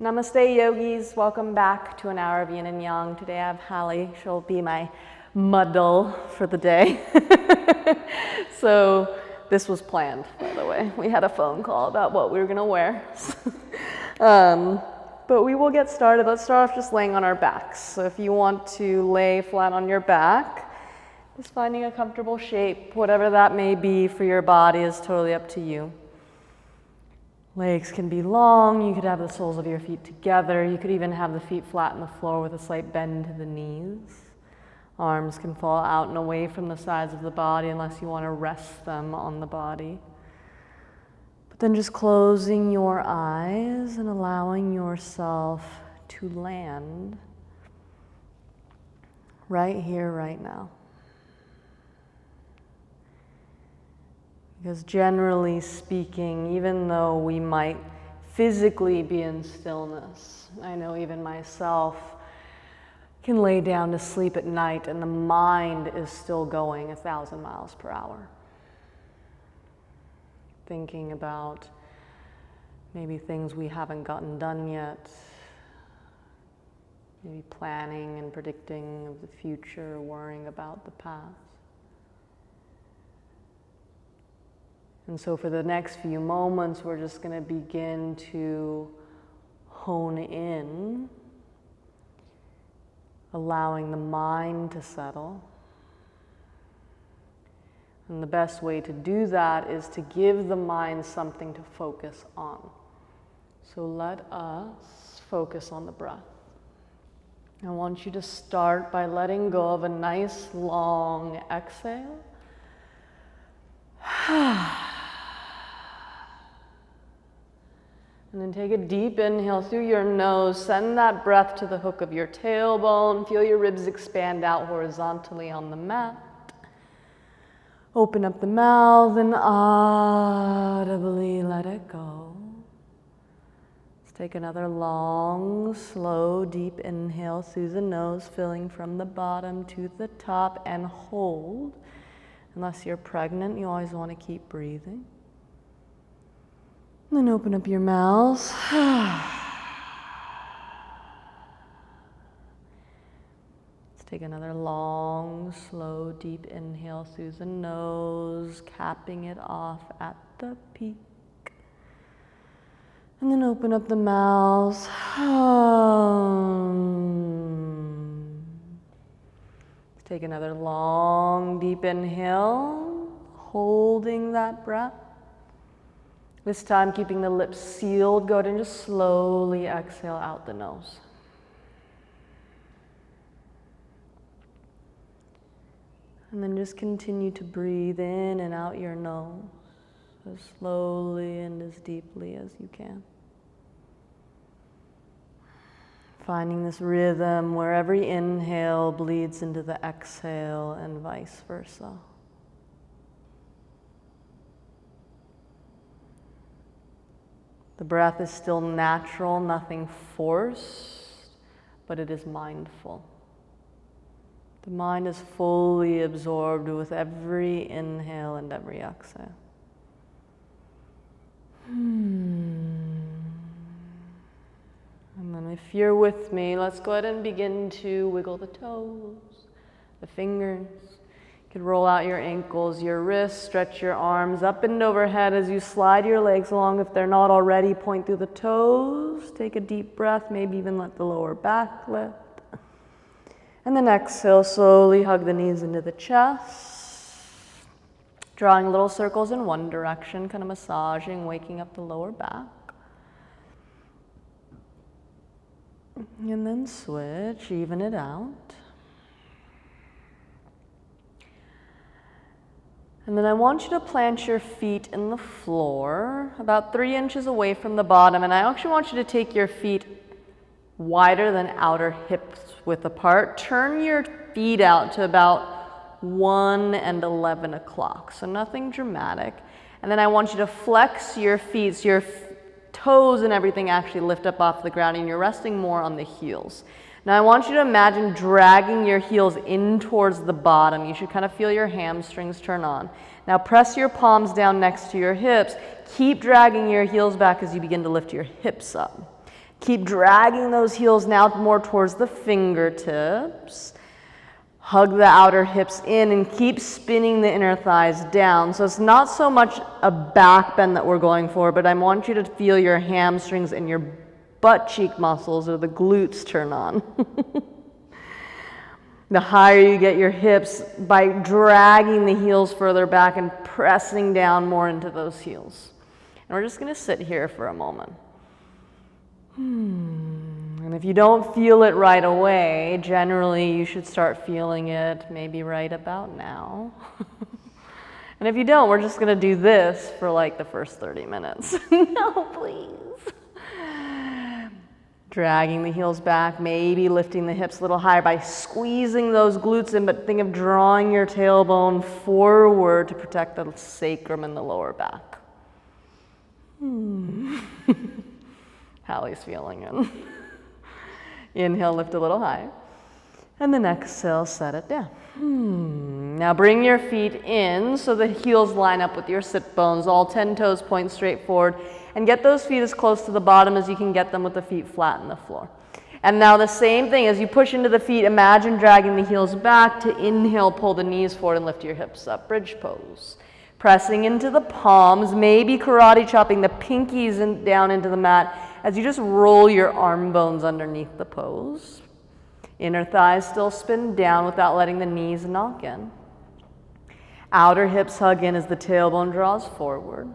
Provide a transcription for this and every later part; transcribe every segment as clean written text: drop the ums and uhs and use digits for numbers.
Namaste yogis, welcome back to an hour of yin and yang. Today I have Hallie, she'll be my muddle for the day. So this was planned, by the way. We had a phone call about what we were gonna wear. But we will get started. Let's start off just laying on our backs. So if you want to lay flat on your back, just finding a comfortable shape, whatever that may be for your body is totally up to you. Legs can be long, you could have the soles of your feet together, you could even have the feet flat on the floor with a slight bend to the knees. Arms can fall out and away from the sides of the body unless you want to rest them on the body. But then just closing your eyes and allowing yourself to land right here, right now. Because generally speaking, even though we might physically be in stillness, I know even myself can lay down to sleep at night and the mind is still going 1,000 miles per hour. Thinking about maybe things we haven't gotten done yet, maybe planning and predicting of the future, worrying about the past. And so for the next few moments, we're just going to begin to hone in, allowing the mind to settle. And the best way to do that is to give the mind something to focus on. So let us focus on the breath. I want you to start by letting go of a nice long exhale. And then take a deep inhale through your nose. Send that breath to the hook of your tailbone. Feel your ribs expand out horizontally on the mat. Open up the mouth and audibly let it go. Let's take another long, slow, deep inhale through the nose, filling from the bottom to the top, and hold. Unless you're pregnant, you always want to keep breathing. And then open up your mouth. Let's take another long, slow, deep inhale through the nose, capping it off at the peak. And then open up the mouth. Let's take another long, deep inhale, holding that breath. This time, keeping the lips sealed, go ahead and just slowly exhale out the nose. And then just continue to breathe in and out your nose as slowly and as deeply as you can. Finding this rhythm where every inhale bleeds into the exhale and vice versa. The breath is still natural, nothing forced, but it is mindful. The mind is fully absorbed with every inhale and every exhale. And then if you're with me, let's go ahead and begin to wiggle the toes, the fingers. You could roll out your ankles, your wrists, stretch your arms up and overhead as you slide your legs along. If they're not already, point through the toes. Take a deep breath, maybe even let the lower back lift. And then exhale, slowly hug the knees into the chest. Drawing little circles in one direction, kind of massaging, waking up the lower back. And then switch, even it out. And then I want you to plant your feet in the floor, about 3 inches away from the bottom. And I actually want you to take your feet wider than outer hips width apart. Turn your feet out to about 1 and 11 o'clock. So nothing dramatic. And then I want you to flex your feet so your toes and everything actually lift up off the ground and you're resting more on the heels. Now I want you to imagine dragging your heels in towards the bottom. You should kind of feel your hamstrings turn on. Now press your palms down next to your hips. Keep dragging your heels back as you begin to lift your hips up. Keep dragging those heels now more towards the fingertips. Hug the outer hips in and keep spinning the inner thighs down. So it's not so much a back bend that we're going for, but I want you to feel your hamstrings and your butt cheek muscles or the glutes turn on. The higher you get your hips by dragging the heels further back and pressing down more into those heels. And we're just going to sit here for a moment. And if you don't feel it right away, generally you should start feeling it maybe right about now. And if you don't, we're just going to do this for like the first 30 minutes. No, please. Dragging the heels back, maybe lifting the hips a little higher by squeezing those glutes in, but think of drawing your tailbone forward to protect the sacrum and the lower back. Hallie's feeling it. Inhale, lift a little higher. And then exhale, set it down. Now bring your feet in so the heels line up with your sit bones. All 10 toes point straight forward. And get those feet as close to the bottom as you can get them with the feet flat on the floor. And now the same thing, as you push into the feet, imagine dragging the heels back to inhale, pull the knees forward and lift your hips up, bridge pose. Pressing into the palms, maybe karate chopping the pinkies down into the mat as you just roll your arm bones underneath the pose. Inner thighs still spin down without letting the knees knock in. Outer hips hug in as the tailbone draws forward.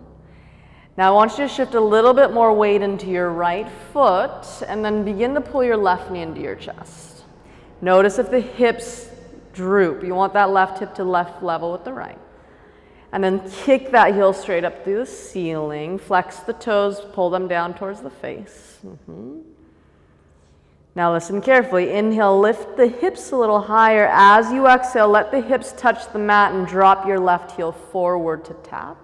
Now I want you to shift a little bit more weight into your right foot and then begin to pull your left knee into your chest. Notice if the hips droop. You want that left hip to left level with the right. And then kick that heel straight up through the ceiling. Flex the toes, pull them down towards the face. Now listen carefully. Inhale, lift the hips a little higher. As you exhale, let the hips touch the mat and drop your left heel forward to tap.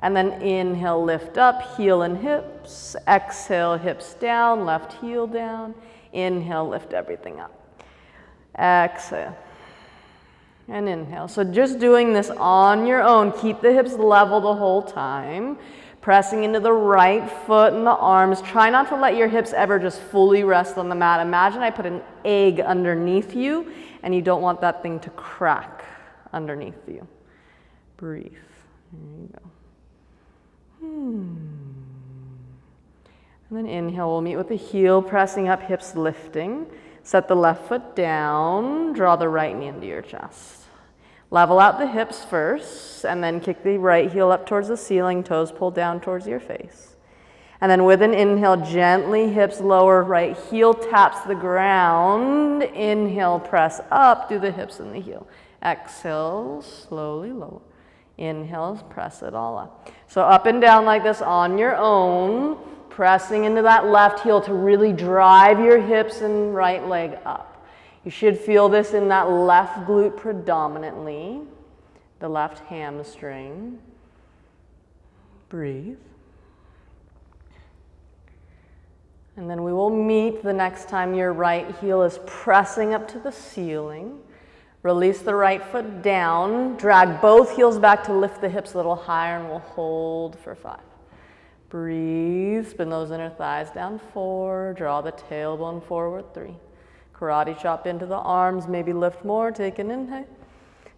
And then inhale, lift up, heel and hips. Exhale, hips down, left heel down. Inhale, lift everything up. Exhale. And inhale. So just doing this on your own. Keep the hips level the whole time. Pressing into the right foot and the arms. Try not to let your hips ever just fully rest on the mat. Imagine I put an egg underneath you and you don't want that thing to crack underneath you. Breathe. There you go. And then inhale, we'll meet with the heel, pressing up, hips lifting. Set the left foot down, draw the right knee into your chest. Level out the hips first, and then kick the right heel up towards the ceiling, toes pulled down towards your face. And then with an inhale, gently hips lower, right heel taps the ground. Inhale, press up through the hips and the heel. Exhale, slowly lower. Inhale, press it all up. So up and down like this on your own, pressing into that left heel to really drive your hips and right leg up. You should feel this in that left glute predominantly, the left hamstring. Breathe. And then we will meet the next time your right heel is pressing up to the ceiling. Release the right foot down, drag both heels back to lift the hips a little higher, and we'll hold for 5. Breathe, spin those inner thighs down 4, draw the tailbone forward 3. Karate chop into the arms, maybe lift more, take an inhale,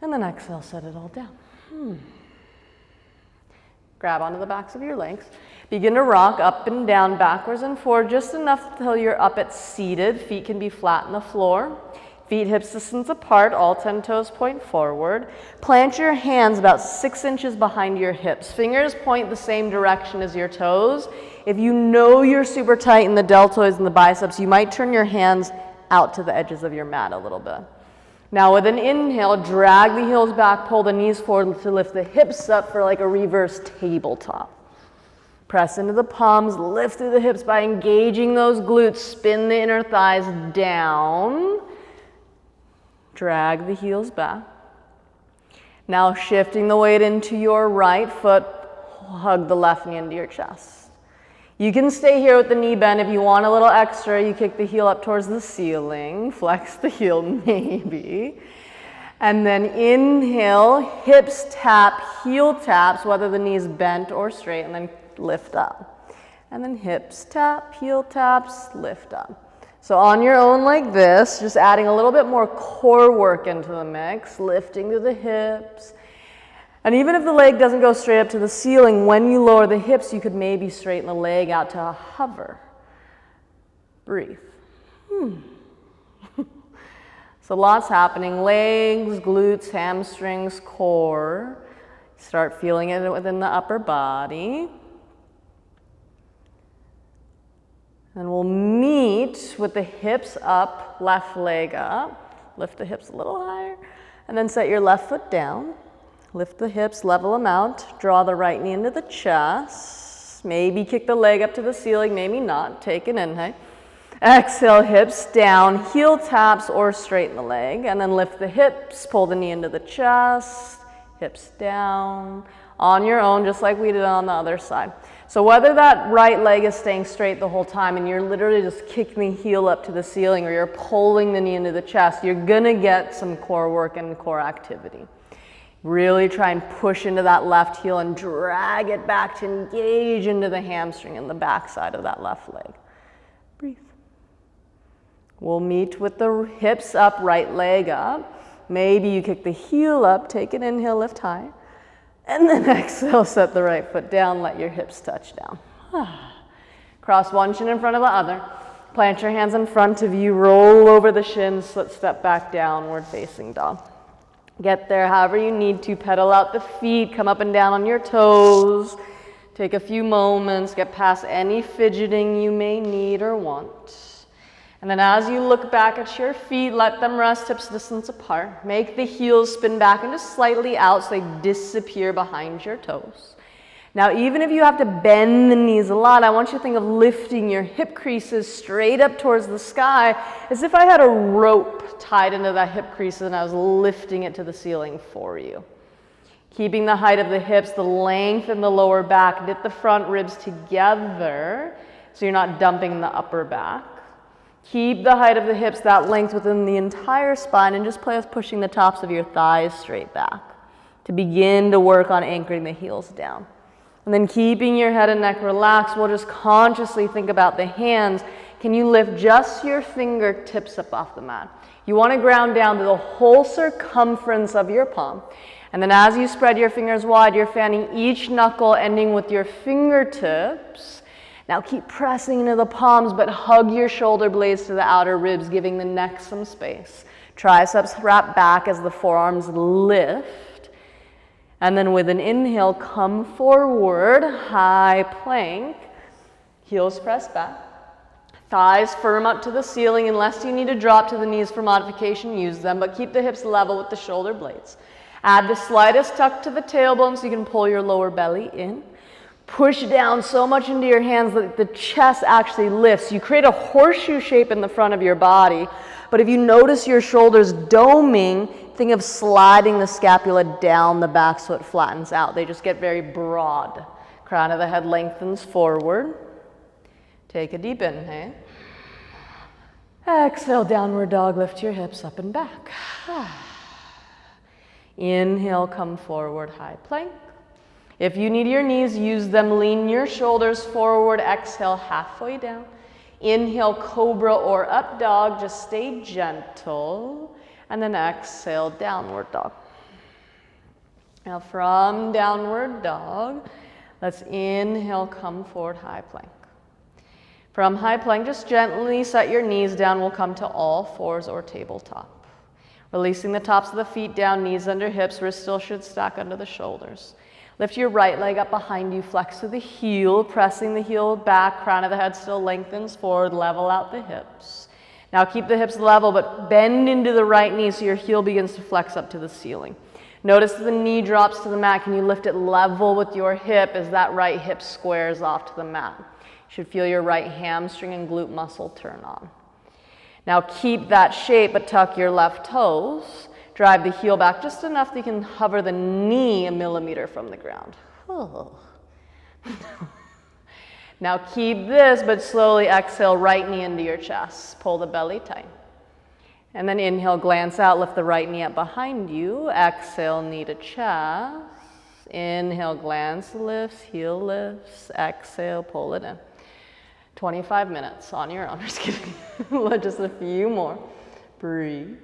and then exhale, set it all down. Grab onto the backs of your legs. Begin to rock up and down, backwards and forward, just enough until you're up at seated. Feet can be flat on the floor. Feet hips distance apart, all 10 toes point forward. Plant your hands about 6 inches behind your hips. Fingers point the same direction as your toes. If you know you're super tight in the deltoids and the biceps, you might turn your hands out to the edges of your mat a little bit. Now with an inhale, drag the heels back, pull the knees forward to lift the hips up for like a reverse tabletop. Press into the palms, lift through the hips by engaging those glutes, spin the inner thighs down. Drag the heels back. Now shifting the weight into your right foot, hug the left knee into your chest. You can stay here with the knee bend. If you want a little extra, you kick the heel up towards the ceiling, flex the heel maybe. And then inhale, hips tap, heel taps, whether the knee's bent or straight, and then lift up. and then hips tap, heel taps, lift up. So on your own like this, just adding a little bit more core work into the mix, lifting to the hips. And even if the leg doesn't go straight up to the ceiling, when you lower the hips, you could maybe straighten the leg out to a hover. Breathe. So lots happening, legs, glutes, hamstrings, core. Start feeling it within the upper body. And we'll meet with the hips up, left leg up. Lift the hips a little higher. And then set your left foot down. Lift the hips, level them out. Draw the right knee into the chest. Maybe kick the leg up to the ceiling, maybe not. Take an inhale. Exhale, hips down, heel taps or straighten the leg. And then lift the hips, pull the knee into the chest. Hips down. On your own, just like we did on the other side. So whether that right leg is staying straight the whole time and you're literally just kicking the heel up to the ceiling or you're pulling the knee into the chest, you're gonna get some core work and core activity. Really try and push into that left heel and drag it back to engage into the hamstring and the back side of that left leg. Breathe. We'll meet with the hips up, right leg up. Maybe you kick the heel up, take an inhale, lift high. And then exhale, set the right foot down, let your hips touch down. Cross one shin in front of the other. Plant your hands in front of you, roll over the shins, split step back, downward facing dog. Get there however you need to, pedal out the feet, come up and down on your toes. Take a few moments, get past any fidgeting you may need or want. And then as you look back at your feet, let them rest hips distance apart. Make the heels spin back and just slightly out so they disappear behind your toes. Now, even if you have to bend the knees a lot, I want you to think of lifting your hip creases straight up towards the sky as if I had a rope tied into that hip crease and I was lifting it to the ceiling for you. Keeping the height of the hips, the length in the lower back, knit the front ribs together so you're not dumping the upper back. Keep the height of the hips, that length within the entire spine, and just play with pushing the tops of your thighs straight back to begin to work on anchoring the heels down. And then keeping your head and neck relaxed, we'll just consciously think about the hands. Can you lift just your fingertips up off the mat? You want to ground down to the whole circumference of your palm. And then as you spread your fingers wide, you're fanning each knuckle, ending with your fingertips. Now keep pressing into the palms, but hug your shoulder blades to the outer ribs, giving the neck some space. Triceps wrap back as the forearms lift. And then with an inhale, come forward, high plank. Heels press back. Thighs firm up to the ceiling. Unless you need to drop to the knees for modification, use them, but keep the hips level with the shoulder blades. Add the slightest tuck to the tailbone so you can pull your lower belly in. Push down so much into your hands that the chest actually lifts. You create a horseshoe shape in the front of your body, but if you notice your shoulders doming, think of sliding the scapula down the back so it flattens out. They just get very broad. Crown of the head lengthens forward. Take a deep inhale. Exhale, downward dog, lift your hips up and back. Inhale, come forward, high plank. If you need your knees, use them. Lean your shoulders forward. Exhale, halfway down. Inhale, cobra or up dog. Just stay gentle. And then exhale, downward dog. Now from downward dog, let's inhale, come forward, high plank. From high plank, just gently set your knees down. We'll come to all fours or tabletop. Releasing the tops of the feet down, knees under hips. Wrists still should stack under the shoulders. Lift your right leg up behind you, flex to the heel, pressing the heel back, crown of the head still lengthens forward, level out the hips. Now keep the hips level, but bend into the right knee so your heel begins to flex up to the ceiling. Notice the knee drops to the mat. Can you lift it level with your hip as that right hip squares off to the mat? You should feel your right hamstring and glute muscle turn on. Now keep that shape, but tuck your left toes. Drive the heel back just enough that you can hover the knee 1 millimeter from the ground. Now keep this, but slowly exhale, right knee into your chest. Pull the belly tight. And then inhale, glance out, lift the right knee up behind you. Exhale, knee to chest. Inhale, glance lifts, heel lifts. Exhale, pull it in. 25 minutes on your own. Just kidding. Just a few more. Breathe.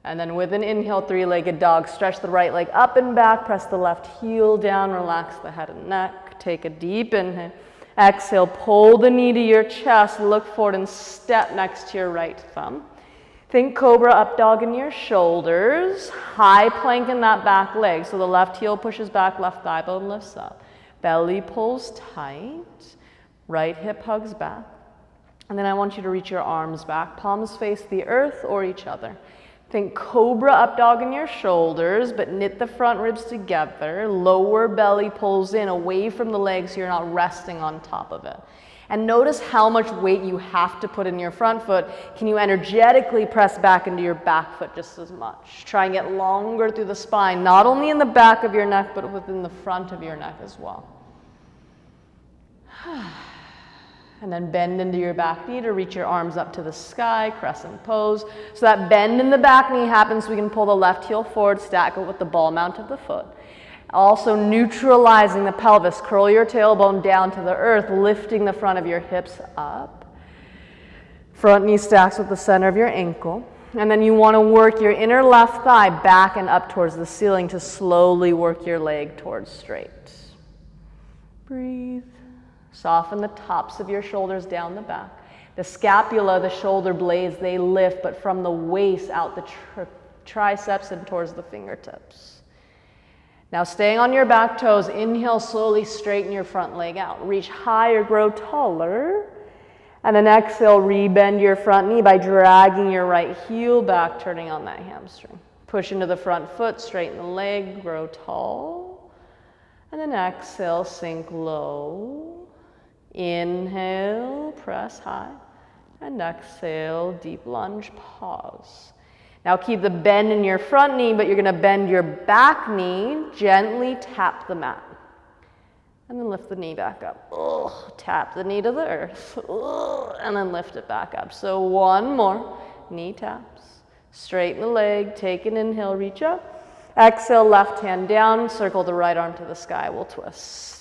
And then with an inhale, three-legged dog, stretch the right leg up and back, press the left heel down, relax the head and neck. Take a deep inhale. Exhale, pull the knee to your chest, look forward and step next to your right thumb. Think cobra up dog in your shoulders, high plank in that back leg. So the left heel pushes back, left thigh bone lifts up. Belly pulls tight, right hip hugs back. And then I want you to reach your arms back, palms face the earth or each other. Think cobra up dog in your shoulders, but knit the front ribs together. Lower belly pulls in away from the legs so you're not resting on top of it. And notice how much weight you have to put in your front foot. Can you energetically press back into your back foot just as much? Try and get longer through the spine, not only in the back of your neck, but within the front of your neck as well. And then bend into your back knee to reach your arms up to the sky, crescent pose. So that bend in the back knee happens so we can pull the left heel forward, stack it with the ball mount of the foot. Also neutralizing the pelvis, curl your tailbone down to the earth, lifting the front of your hips up. Front knee stacks with the center of your ankle. And then you want to work your inner left thigh back and up towards the ceiling to slowly work your leg towards straight. Breathe. Soften the tops of your shoulders down the back. The scapula, the shoulder blades, they lift, but from the waist out the triceps and towards the fingertips. Now staying on your back toes, inhale, slowly straighten your front leg out. Reach higher, grow taller. And then exhale, rebend your front knee by dragging your right heel back, turning on that hamstring. Push into the front foot, straighten the leg, grow tall. And then exhale, sink low. Inhale, press high, and exhale, deep lunge, pause. Now keep the bend in your front knee, but you're gonna bend your back knee, gently tap the mat. And then lift the knee back up. Tap the knee to the earth, and then lift it back up. So one more, knee taps. Straighten the leg, take an inhale, reach up. Exhale, left hand down, circle the right arm to the sky, we'll twist.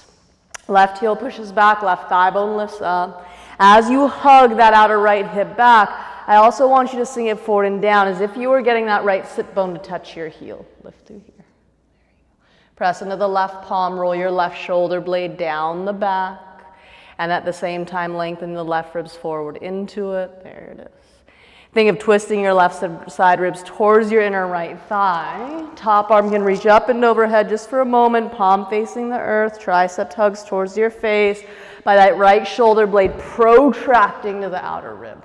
Left heel pushes back, left thigh bone lifts up. As you hug that outer right hip back, I also want you to sing it forward and down as if you were getting that right sit bone to touch your heel. Lift through here. There you go. Press into the left palm, roll your left shoulder blade down the back, and at the same time lengthen the left ribs forward into it. There it is. Think of twisting your left side ribs towards your inner right thigh. Top arm can reach up and overhead just for a moment, palm facing the earth, tricep tugs towards your face by that right shoulder blade protracting to the outer rib.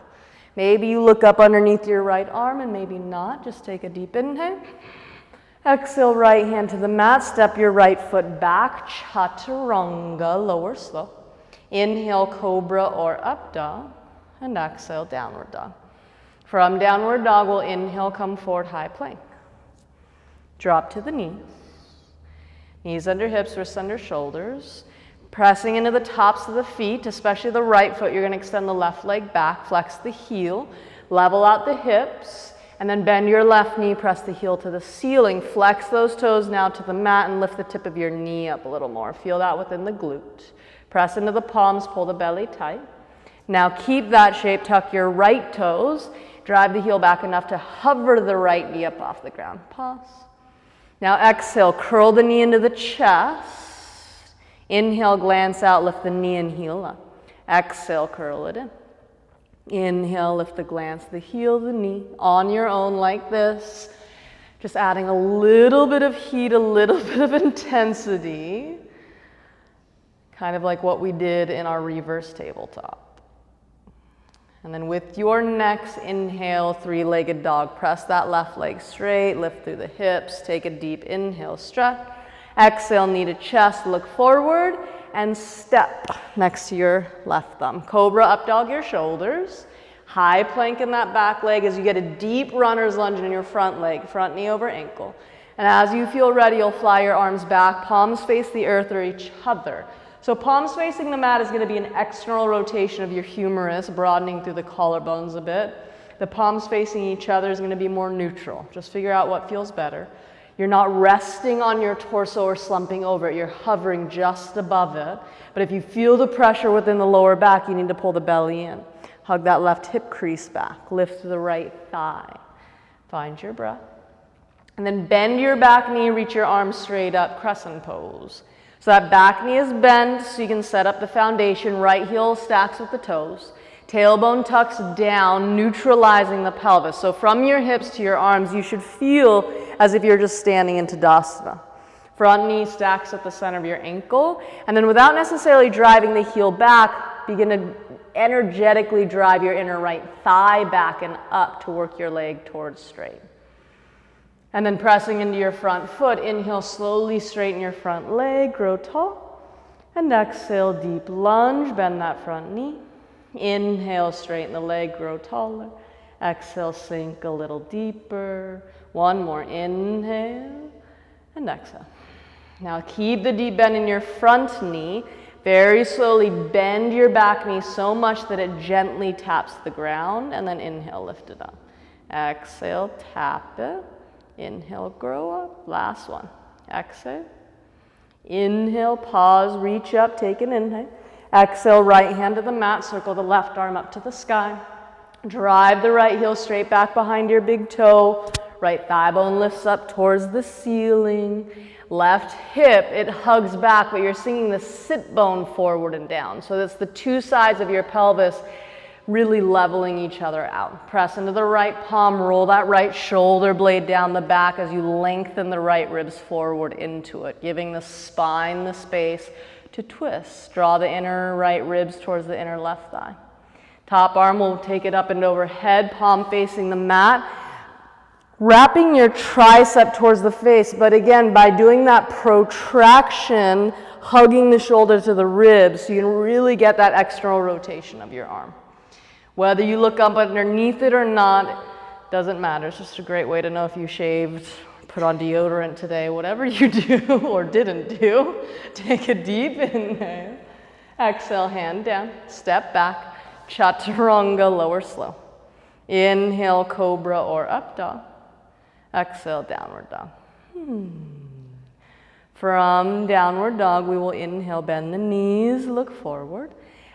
Maybe you look up underneath your right arm and maybe not. Just take a deep inhale. Exhale, right hand to the mat, step your right foot back, chaturanga, lower slow. Inhale, cobra or up dog, and exhale, downward dog. From downward dog, we'll inhale, come forward, high plank. Drop to the knees. Knees under hips, wrists under shoulders. Pressing into the tops of the feet, especially the right foot. You're going to extend the left leg back, flex the heel, level out the hips, and then bend your left knee, press the heel to the ceiling. Flex those toes now to the mat and lift the tip of your knee up a little more. Feel that within the glute. Press into the palms, pull the belly tight. Now keep that shape, tuck your right toes. Drive the heel back enough to hover the right knee up off the ground. Pause. Now exhale, curl the knee into the chest. Inhale, glance out, lift the knee and heel up. Exhale, curl it in. Inhale, lift the glance, the heel, the knee, on your own like this. Just adding a little bit of heat, a little bit of intensity. Kind of like what we did in our reverse tabletop. And then with your next inhale, three-legged dog, press that left leg straight, lift through the hips, take a deep inhale, stretch. Exhale, knee to chest, look forward, and step next to your left thumb. Cobra, up dog your shoulders. High plank in that back leg as you get a deep runner's lunge in your front leg, front knee over ankle. And as you feel ready, you'll fly your arms back, palms face the earth or each other. So palms facing the mat is going to be an external rotation of your humerus, broadening through the collarbones a bit. The palms facing each other is going to be more neutral. Just figure out what feels better. You're not resting on your torso or slumping over it. You're hovering just above it. But if you feel the pressure within the lower back, you need to pull the belly in. Hug that left hip crease back. Lift the right thigh. Find your breath. And then bend your back knee, reach your arms straight up, crescent pose. So that back knee is bent so you can set up the foundation. Right heel stacks with the toes. Tailbone tucks down, neutralizing the pelvis. So from your hips to your arms, you should feel as if you're just standing in Tadasana. Front knee stacks at the center of your ankle. And then without necessarily driving the heel back, begin to energetically drive your inner right thigh back and up to work your leg towards straight. And then pressing into your front foot, inhale, slowly straighten your front leg, grow tall. And exhale, deep lunge, bend that front knee. Inhale, straighten the leg, grow taller. Exhale, sink a little deeper. One more, inhale and exhale. Now keep the deep bend in your front knee. Very slowly bend your back knee so much that it gently taps the ground, and then inhale, lift it up. Exhale, tap it. Inhale, grow up. Last one. Exhale. Inhale, pause, reach up, take an inhale. Exhale, right hand to the mat, circle the left arm up to the sky. Drive the right heel straight back behind your big toe. Right thigh bone lifts up towards the ceiling. Left hip, it hugs back, but you're singing the sit bone forward and down. So that's the two sides of your pelvis really leveling each other out. Press into the right palm, roll that right shoulder blade down the back as you lengthen the right ribs forward into it, giving the spine the space to twist. Draw the inner right ribs towards the inner left thigh. Top arm will take it up and overhead, palm facing the mat. Wrapping your tricep towards the face, but again, by doing that protraction, hugging the shoulder to the ribs, so you can really get that external rotation of your arm. Whether you look up underneath it or not, doesn't matter. It's just a great way to know if you shaved, put on deodorant today, whatever you do or didn't do. Take a deep inhale. Exhale, hand down, step back, chaturanga, lower slow. Inhale, cobra or up dog. Exhale, downward dog. From downward dog, we will inhale, bend the knees, look forward.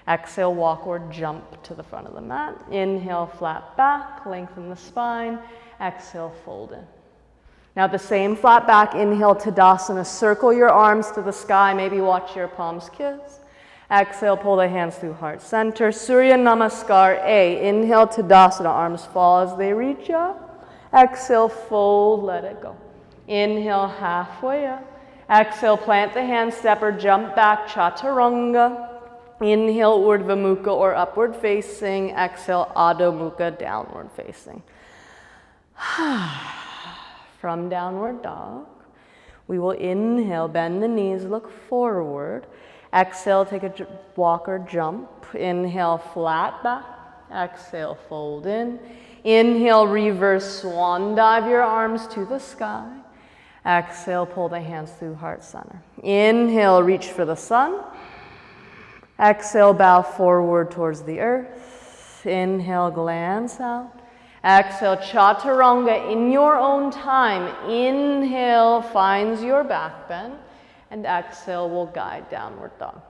Exhale, walk or jump to the front of the mat. Inhale, flat back, lengthen the spine. Exhale, fold in. Now the same flat back, inhale, Tadasana. Circle your arms to the sky, maybe watch your palms kiss. Exhale, pull the hands through heart center. Surya Namaskar A. Inhale, Tadasana. Arms fall as they reach up. Exhale, fold, let it go. Inhale, halfway up. Exhale, plant the hand, step or jump back, chaturanga. Inhale, Urdhva Mukha or upward facing. Exhale, Adho Mukha, downward facing. From downward dog, we will inhale, bend the knees, look forward. Exhale, take a walk or jump. Inhale, flat back. Exhale, fold in. Inhale, reverse swan dive your arms to the sky. Exhale, pull the hands through heart center. Inhale, reach for the sun. Exhale, bow forward towards the earth. Inhale, glance out. Exhale, chaturanga in your own time. Inhale finds your back bend, and exhale will guide downward dog.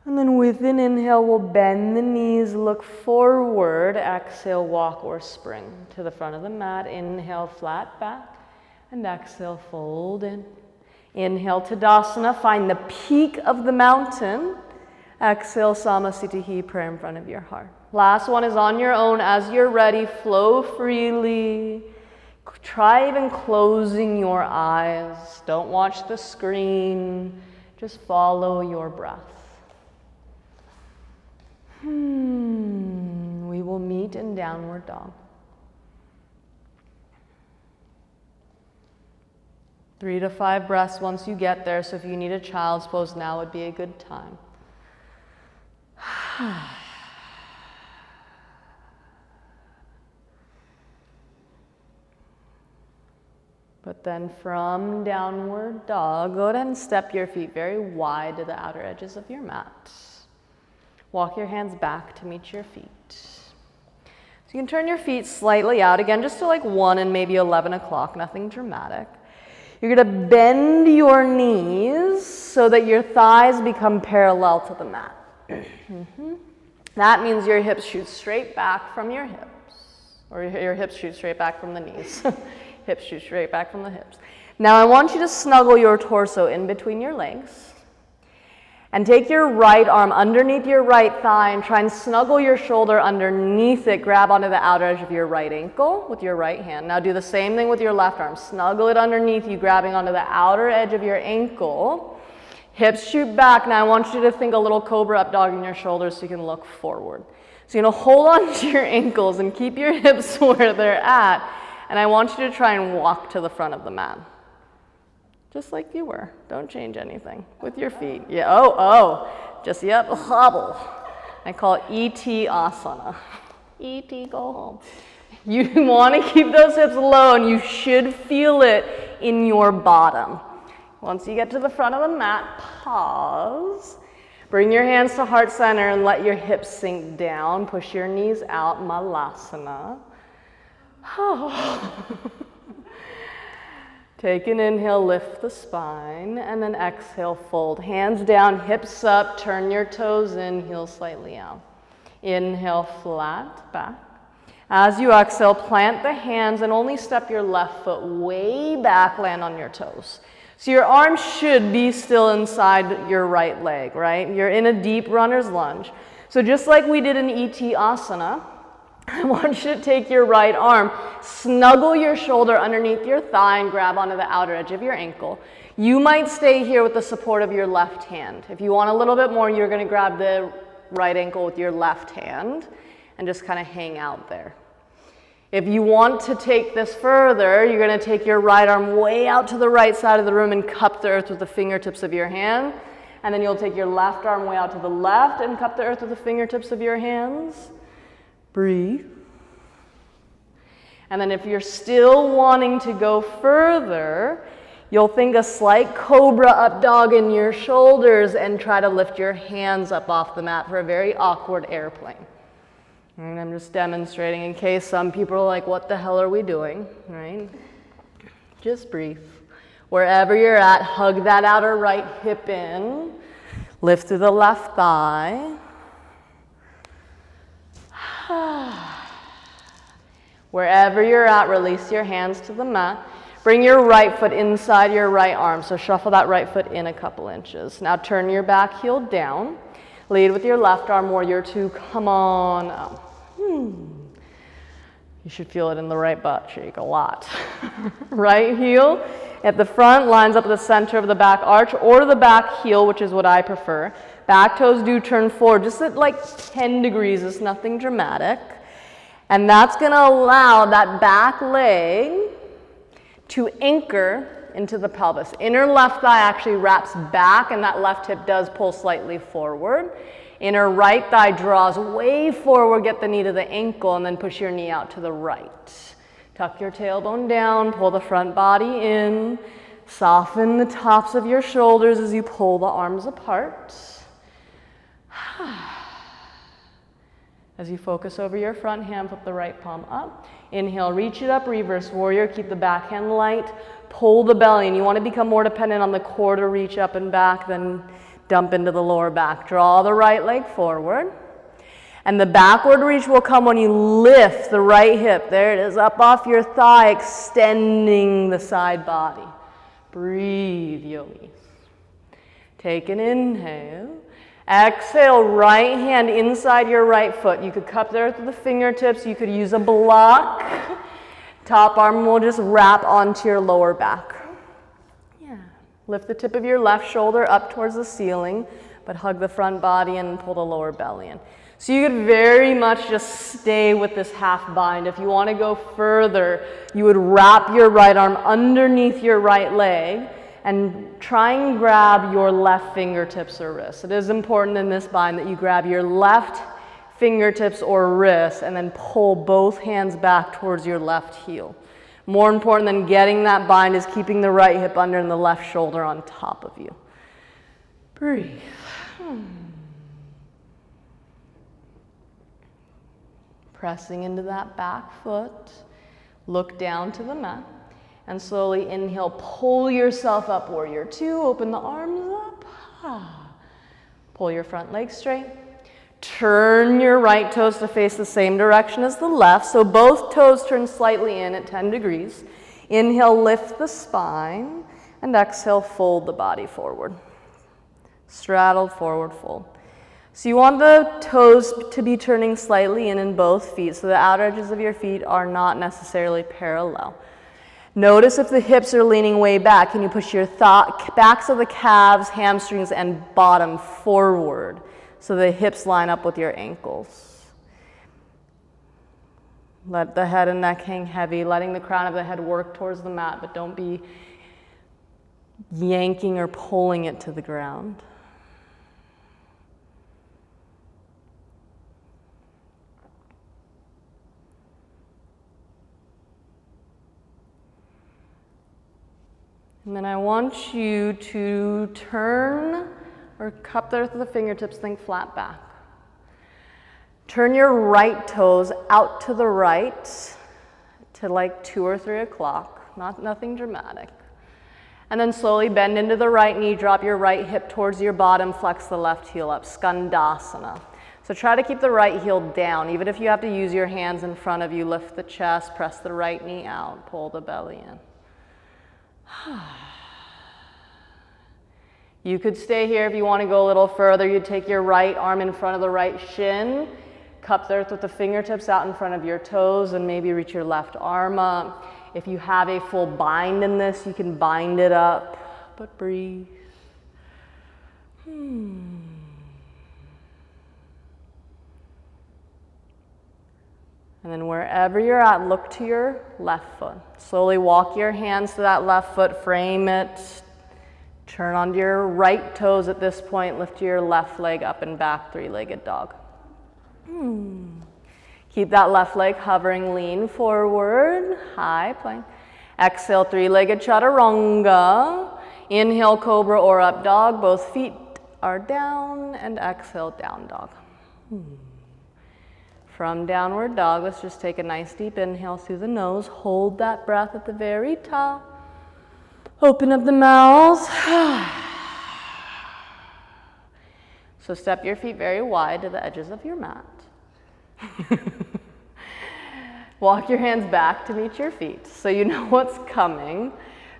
And then with an inhale, we'll bend the knees, look forward. Exhale, walk or spring to the front of the mat. Inhale, flat back, and exhale, fold in. Inhale, Tadasana, find the peak of the mountain. Exhale, Samasthiti, prayer in front of your heart. Last one is on your own. As you're ready, flow freely. Try even closing your eyes. Don't watch the screen. Just follow your breath. We will meet in downward dog. 3 to 5 breaths once you get there, so if you need a child's pose, now would be a good time. But then from downward dog, go ahead and step your feet very wide to the outer edges of your mat. Walk your hands back to meet your feet. So you can turn your feet slightly out, again, just to like 1 and maybe 11 o'clock, nothing dramatic. You're gonna bend your knees so that your thighs become parallel to the mat. That means your hips shoot straight back from your hips, or your hips shoot straight back from the knees. Hips shoot straight back from the hips. Now I want you to snuggle your torso in between your legs and take your right arm underneath your right thigh and try and snuggle your shoulder underneath it. Grab onto the outer edge of your right ankle with your right hand. Now do the same thing with your left arm. Snuggle it underneath you, grabbing onto the outer edge of your ankle. Hips shoot back. Now I want you to think a little cobra up dog in your shoulders so you can look forward. So you're gonna hold on to your ankles and keep your hips where they're at. And I want you to try and walk to the front of the mat. Just like you were. Don't change anything with your feet. Yeah, just, yep, hobble. I call it E.T. Asana. E.T. go home. You want to keep those hips low and you should feel it in your bottom. Once you get to the front of the mat, pause. Bring your hands to heart center and let your hips sink down. Push your knees out, Malasana. Take an inhale, lift the spine, and then exhale, fold. Hands down, hips up, turn your toes in, heels slightly out. Inhale, flat back. As you exhale, plant the hands and only step your left foot way back, land on your toes. So your arms should be still inside your right leg, right? You're in a deep runner's lunge. So just like we did in E.T. Asana, I want you to take your right arm, snuggle your shoulder underneath your thigh and grab onto the outer edge of your ankle. You might stay here with the support of your left hand. If you want a little bit more, you're going to grab the right ankle with your left hand and just kind of hang out there. If you want to take this further, you're going to take your right arm way out to the right side of the room and cup the earth with the fingertips of your hand. And then you'll take your left arm way out to the left and cup the earth with the fingertips of your hands. Breathe. And then if you're still wanting to go further, you'll think a slight cobra up dog in your shoulders and try to lift your hands up off the mat for a very awkward airplane. And I'm just demonstrating in case some people are like, what the hell are we doing, right? Just breathe. Wherever you're at, hug that outer right hip in. Lift through the left thigh. Wherever you're at, release your hands to the mat. Bring your right foot inside your right arm. So shuffle that right foot in a couple inches. Now turn your back heel down. Lead with your left arm, warrior two. Come on up. You should feel it in the right butt cheek a lot. Right heel at the front lines up at the center of the back arch or the back heel, which is what I prefer. Back toes do turn forward, just at like 10 degrees. It's nothing dramatic. And that's going to allow that back leg to anchor into the pelvis. Inner left thigh actually wraps back and that left hip does pull slightly forward. Inner right thigh draws way forward, get the knee to the ankle, and then push your knee out to the right. Tuck your tailbone down, pull the front body in. Soften the tops of your shoulders as you pull the arms apart. As you focus over your front hand, flip the right palm up. Inhale, reach it up, reverse warrior. Keep the back hand light. Pull the belly, and you want to become more dependent on the core to reach up and back than dump into the lower back. Draw the right leg forward. And the backward reach will come when you lift the right hip. There it is, up off your thigh, extending the side body. Breathe, yogis. Take an inhale. Exhale, right hand inside your right foot. You could cup the earth with the fingertips. You could use a block. Top arm will just wrap onto your lower back. Yeah. Lift the tip of your left shoulder up towards the ceiling, but hug the front body and pull the lower belly in. So you could very much just stay with this half bind. If you want to go further, you would wrap your right arm underneath your right leg and try and grab your left fingertips or wrists. It is important in this bind that you grab your left fingertips or wrists and then pull both hands back towards your left heel. More important than getting that bind is keeping the right hip under and the left shoulder on top of you. Breathe. pressing into that back foot. Look down to the mat. And slowly inhale, pull yourself up, warrior two. Open the arms up. Pull your front leg straight. Turn your right toes to face the same direction as the left. So both toes turn slightly in at 10 degrees. Inhale, lift the spine. And exhale, fold the body forward. Straddled, forward, fold. So you want the toes to be turning slightly in both feet, so the outer edges of your feet are not necessarily parallel. Notice if the hips are leaning way back. Can you push your backs of the calves, hamstrings, and bottom forward so the hips line up with your ankles? Let the head and neck hang heavy, letting the crown of the head work towards the mat, but don't be yanking or pulling it to the ground. And then I want you to turn or cup the earth with the fingertips, think flat back. Turn your right toes out to the right to like 2 or 3 o'clock, nothing dramatic. And then slowly bend into the right knee, drop your right hip towards your bottom, flex the left heel up, Skandasana. So try to keep the right heel down. Even if you have to use your hands in front of you, lift the chest, press the right knee out, pull the belly in. You could stay here if you want to go a little further. You take your right arm in front of the right shin, cup the earth with the fingertips out in front of your toes, and maybe reach your left arm up. If you have a full bind in this, you can bind it up, but breathe. And then wherever you're at, look to your left foot. Slowly walk your hands to that left foot, frame it. Turn onto your right toes at this point, lift your left leg up and back, three-legged dog. Keep that left leg hovering, lean forward, high plank. Exhale, three-legged chaturanga. Inhale, cobra or up dog. Both feet are down, and exhale, down dog. From downward dog, let's just take a nice deep inhale through the nose. Hold that breath at the very top. Open up the mouth. So step your feet very wide to the edges of your mat. Walk your hands back to meet your feet so you know what's coming.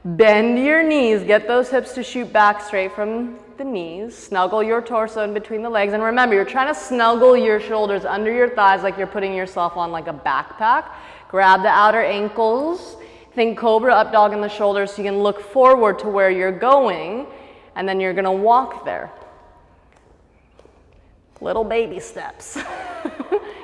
Bend your knees, get those hips to shoot back straight from the knees. Snuggle your torso in between the legs. And remember, you're trying to snuggle your shoulders under your thighs like you're putting yourself on like a backpack. Grab the outer ankles. Think cobra, up dog in the shoulders so you can look forward to where you're going. And then you're going to walk there. Little baby steps.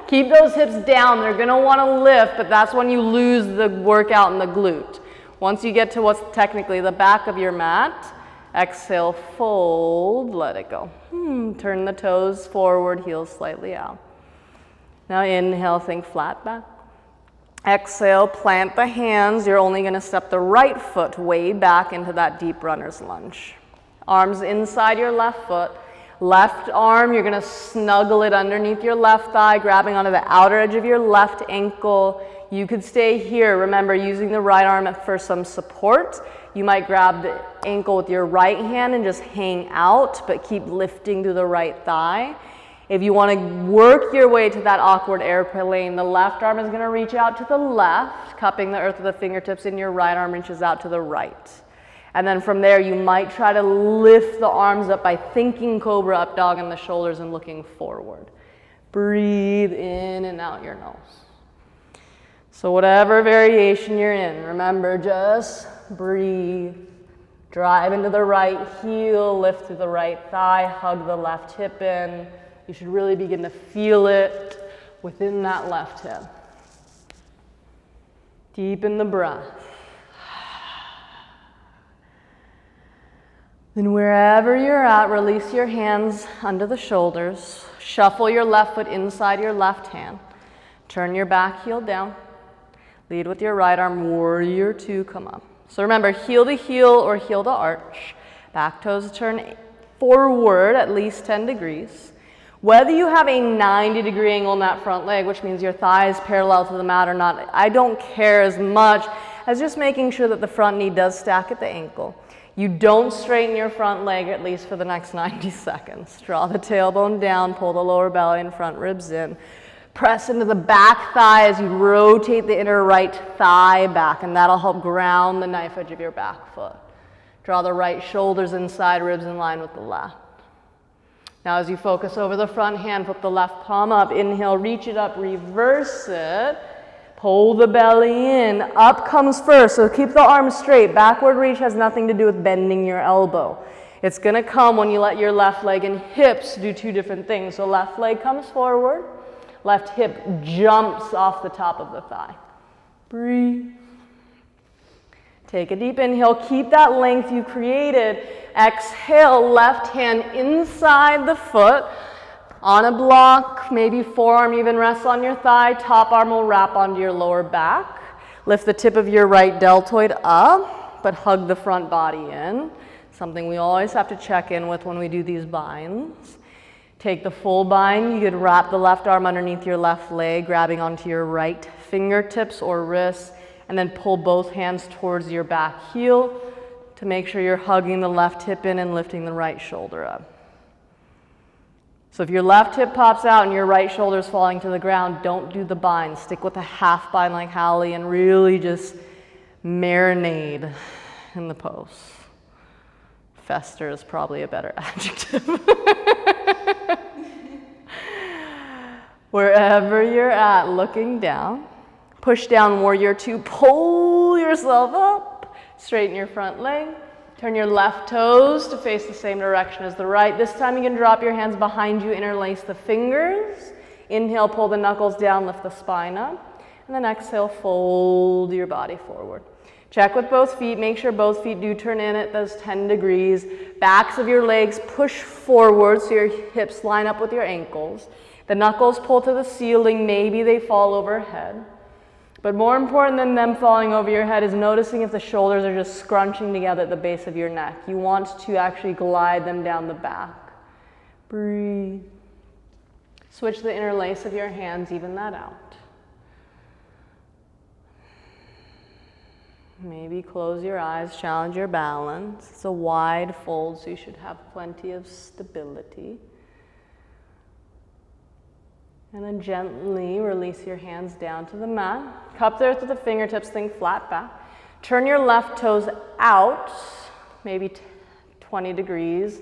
Keep those hips down. They're going to want to lift, but that's when you lose the workout in the glute. Once you get to what's technically the back of your mat, exhale, fold, let it go. Turn the toes forward, heels slightly out. Now inhale, think flat back. Exhale, plant the hands. You're only going to step the right foot way back into that deep runner's lunge. Arms inside your left foot. Left arm, you're going to snuggle it underneath your left thigh, grabbing onto the outer edge of your left ankle. You could stay here. Remember, using the right arm for some support. You might grab the ankle with your right hand and just hang out, but keep lifting through the right thigh. If you want to work your way to that awkward airplane, the left arm is going to reach out to the left, cupping the earth with the fingertips, and your right arm reaches out to the right. And then from there, you might try to lift the arms up by thinking cobra, up dog in the shoulders and looking forward. Breathe in and out your nose. So whatever variation you're in, remember, just breathe. Drive into the right heel, lift through the right thigh, hug the left hip in. You should really begin to feel it within that left hip. Deepen the breath. Then wherever you're at, release your hands under the shoulders. Shuffle your left foot inside your left hand. Turn your back heel down. Lead with your right arm, warrior two, come up. So remember, heel to heel or heel to arch. Back toes turn forward at least 10 degrees. Whether you have a 90-degree angle in that front leg, which means your thigh is parallel to the mat or not, I don't care as much as just making sure that the front knee does stack at the ankle. You don't straighten your front leg at least for the next 90 seconds. Draw the tailbone down, pull the lower belly and front ribs in. Press into the back thigh as you rotate the inner right thigh back, and that'll help ground the knife edge of your back foot. Draw the right shoulders inside, ribs in line with the left. Now as you focus over the front hand, flip the left palm up, inhale, reach it up, reverse it, pull the belly in, up comes first, so keep the arms straight. Backward reach has nothing to do with bending your elbow. It's gonna come when you let your left leg and hips do two different things. So left leg comes forward, left hip jumps off the top of the thigh. Breathe. Take a deep inhale, keep that length you created. Exhale, left hand inside the foot. On a block, maybe forearm even rests on your thigh. Top arm will wrap onto your lower back. Lift the tip of your right deltoid up, but hug the front body in. Something we always have to check in with when we do these binds. Take the full bind. You could wrap the left arm underneath your left leg, grabbing onto your right fingertips or wrists, and then pull both hands towards your back heel to make sure you're hugging the left hip in and lifting the right shoulder up. So if your left hip pops out and your right shoulder is falling to the ground, don't do the bind. Stick with a half bind like Hallie and really just marinate in the pose. Fester is probably a better adjective. Wherever you're at, looking down, push down warrior two, pull yourself up, straighten your front leg. Turn your left toes to face the same direction as the right. This time you can drop your hands behind you, interlace the fingers. Inhale, pull the knuckles down, lift the spine up. And then exhale, fold your body forward. Check with both feet. Make sure both feet do turn in at those 10 degrees. Backs of your legs push forward so your hips line up with your ankles. The knuckles pull to the ceiling. Maybe they fall overhead. But more important than them falling over your head is noticing if the shoulders are just scrunching together at the base of your neck. You want to actually glide them down the back. Breathe. Switch the interlace of your hands, even that out. Maybe close your eyes, challenge your balance. It's a wide fold, so you should have plenty of stability. And then gently release your hands down to the mat. Cup the earth with the fingertips, think flat back. Turn your left toes out, maybe 20 degrees.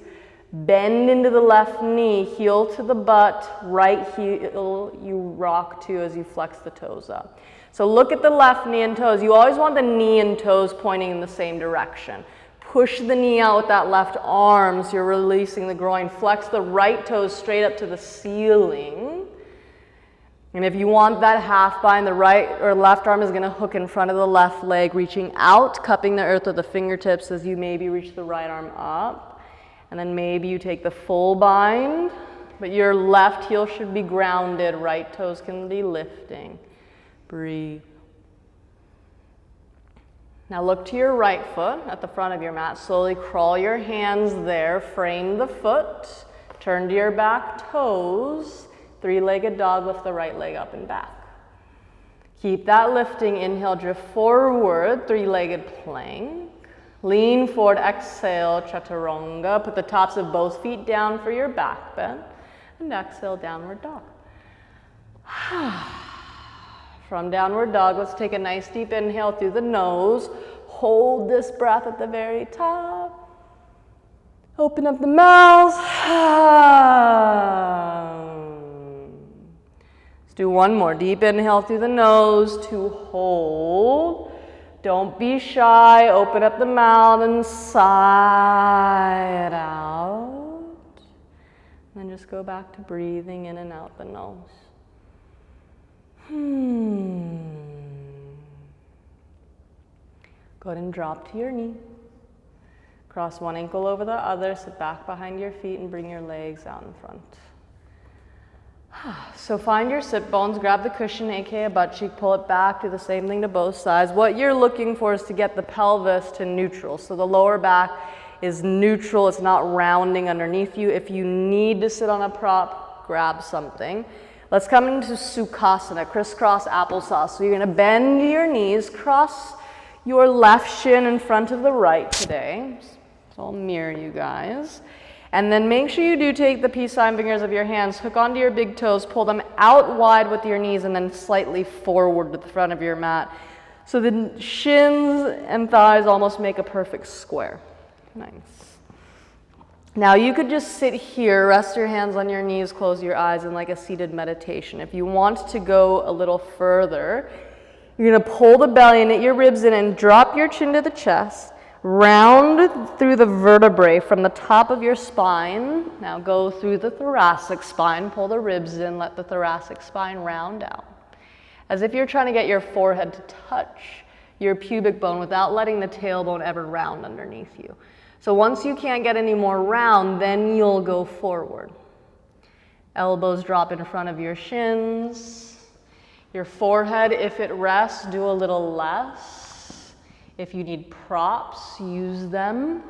Bend into the left knee, heel to the butt, right heel you rock to as you flex the toes up. So look at the left knee and toes. You always want the knee and toes pointing in the same direction. Push the knee out with that left arm so you're releasing the groin. Flex the right toes straight up to the ceiling. And if you want that half bind, the right or left arm is going to hook in front of the left leg, reaching out, cupping the earth with the fingertips as you maybe reach the right arm up. And then maybe you take the full bind, but your left heel should be grounded, right toes can be lifting. Breathe. Now look to your right foot at the front of your mat. Slowly crawl your hands there, frame the foot, turn to your back toes. Three-legged dog, lift the right leg up and back. Keep that lifting. Inhale, drift forward, three-legged plank. Lean forward, exhale, chaturanga. Put the tops of both feet down for your back bend. And exhale, downward dog. From downward dog, let's take a nice deep inhale through the nose. Hold this breath at the very top. Open up the mouth. Let's do one more. Deep inhale through the nose to hold. Don't be shy. Open up the mouth and sigh it out. And then just go back to breathing in and out the nose. Go ahead and drop to your knee. Cross one ankle over the other. Sit back behind your feet and bring your legs out in front. So find your sit bones, grab the cushion, aka butt cheek, pull it back, do the same thing to both sides. What you're looking for is to get the pelvis to neutral. So the lower back is neutral, it's not rounding underneath you. If you need to sit on a prop, stop, grab something. Let's come into Sukhasana, crisscross applesauce. So you're gonna bend your knees, cross your left shin in front of the right today. So I'll mirror you guys. And then make sure you do take the peace sign fingers of your hands, hook onto your big toes, pull them out wide with your knees, and then slightly forward to the front of your mat. So the shins and thighs almost make a perfect square. Nice. Now you could just sit here, rest your hands on your knees, close your eyes in like a seated meditation. If you want to go a little further, you're gonna pull the belly, knit your ribs in, and drop your chin to the chest. Round through the vertebrae from the top of your spine. Now go through the thoracic spine, pull the ribs in, let the thoracic spine round out. As if you're trying to get your forehead to touch your pubic bone without letting the tailbone ever round underneath you. So once you can't get any more round, then you'll go forward. Elbows drop in front of your shins. Your forehead, if it rests, do a little less. If you need props, use them.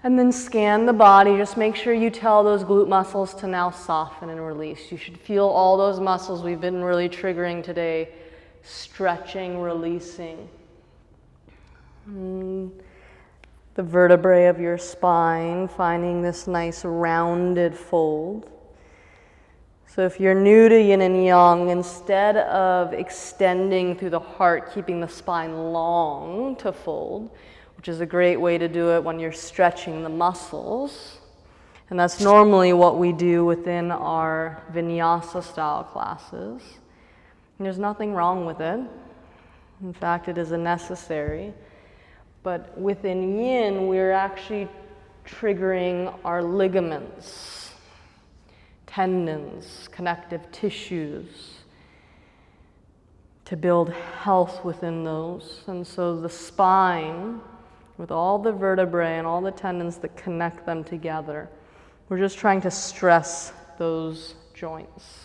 And then scan the body. Just make sure you tell those glute muscles to now soften and release. You should feel all those muscles we've been really triggering today, stretching, releasing. The vertebrae of your spine, finding this nice rounded fold. So if you're new to yin and yang, instead of extending through the heart, keeping the spine long to fold, which is a great way to do it when you're stretching the muscles, and that's normally what we do within our vinyasa style classes. And there's nothing wrong with it. In fact, it is a necessary. But within yin, we're actually triggering our ligaments, tendons, connective tissues, to build health within those. And so the spine, with all the vertebrae and all the tendons that connect them together, we're just trying to stress those joints.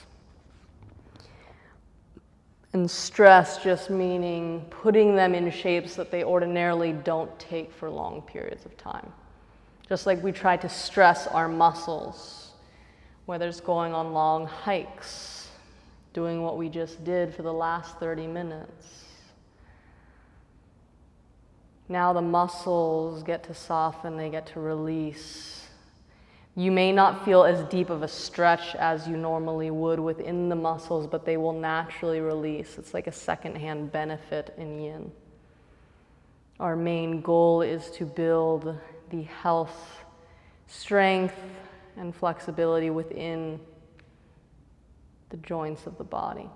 And stress just meaning putting them in shapes that they ordinarily don't take for long periods of time. Just like we try to stress our muscles, whether it's going on long hikes, doing what we just did for the last 30 minutes. Now the muscles get to soften, they get to release. You may not feel as deep of a stretch as you normally would within the muscles, but they will naturally release. It's like a secondhand benefit in yin. Our main goal is to build the health, strength, and flexibility within the joints of the body.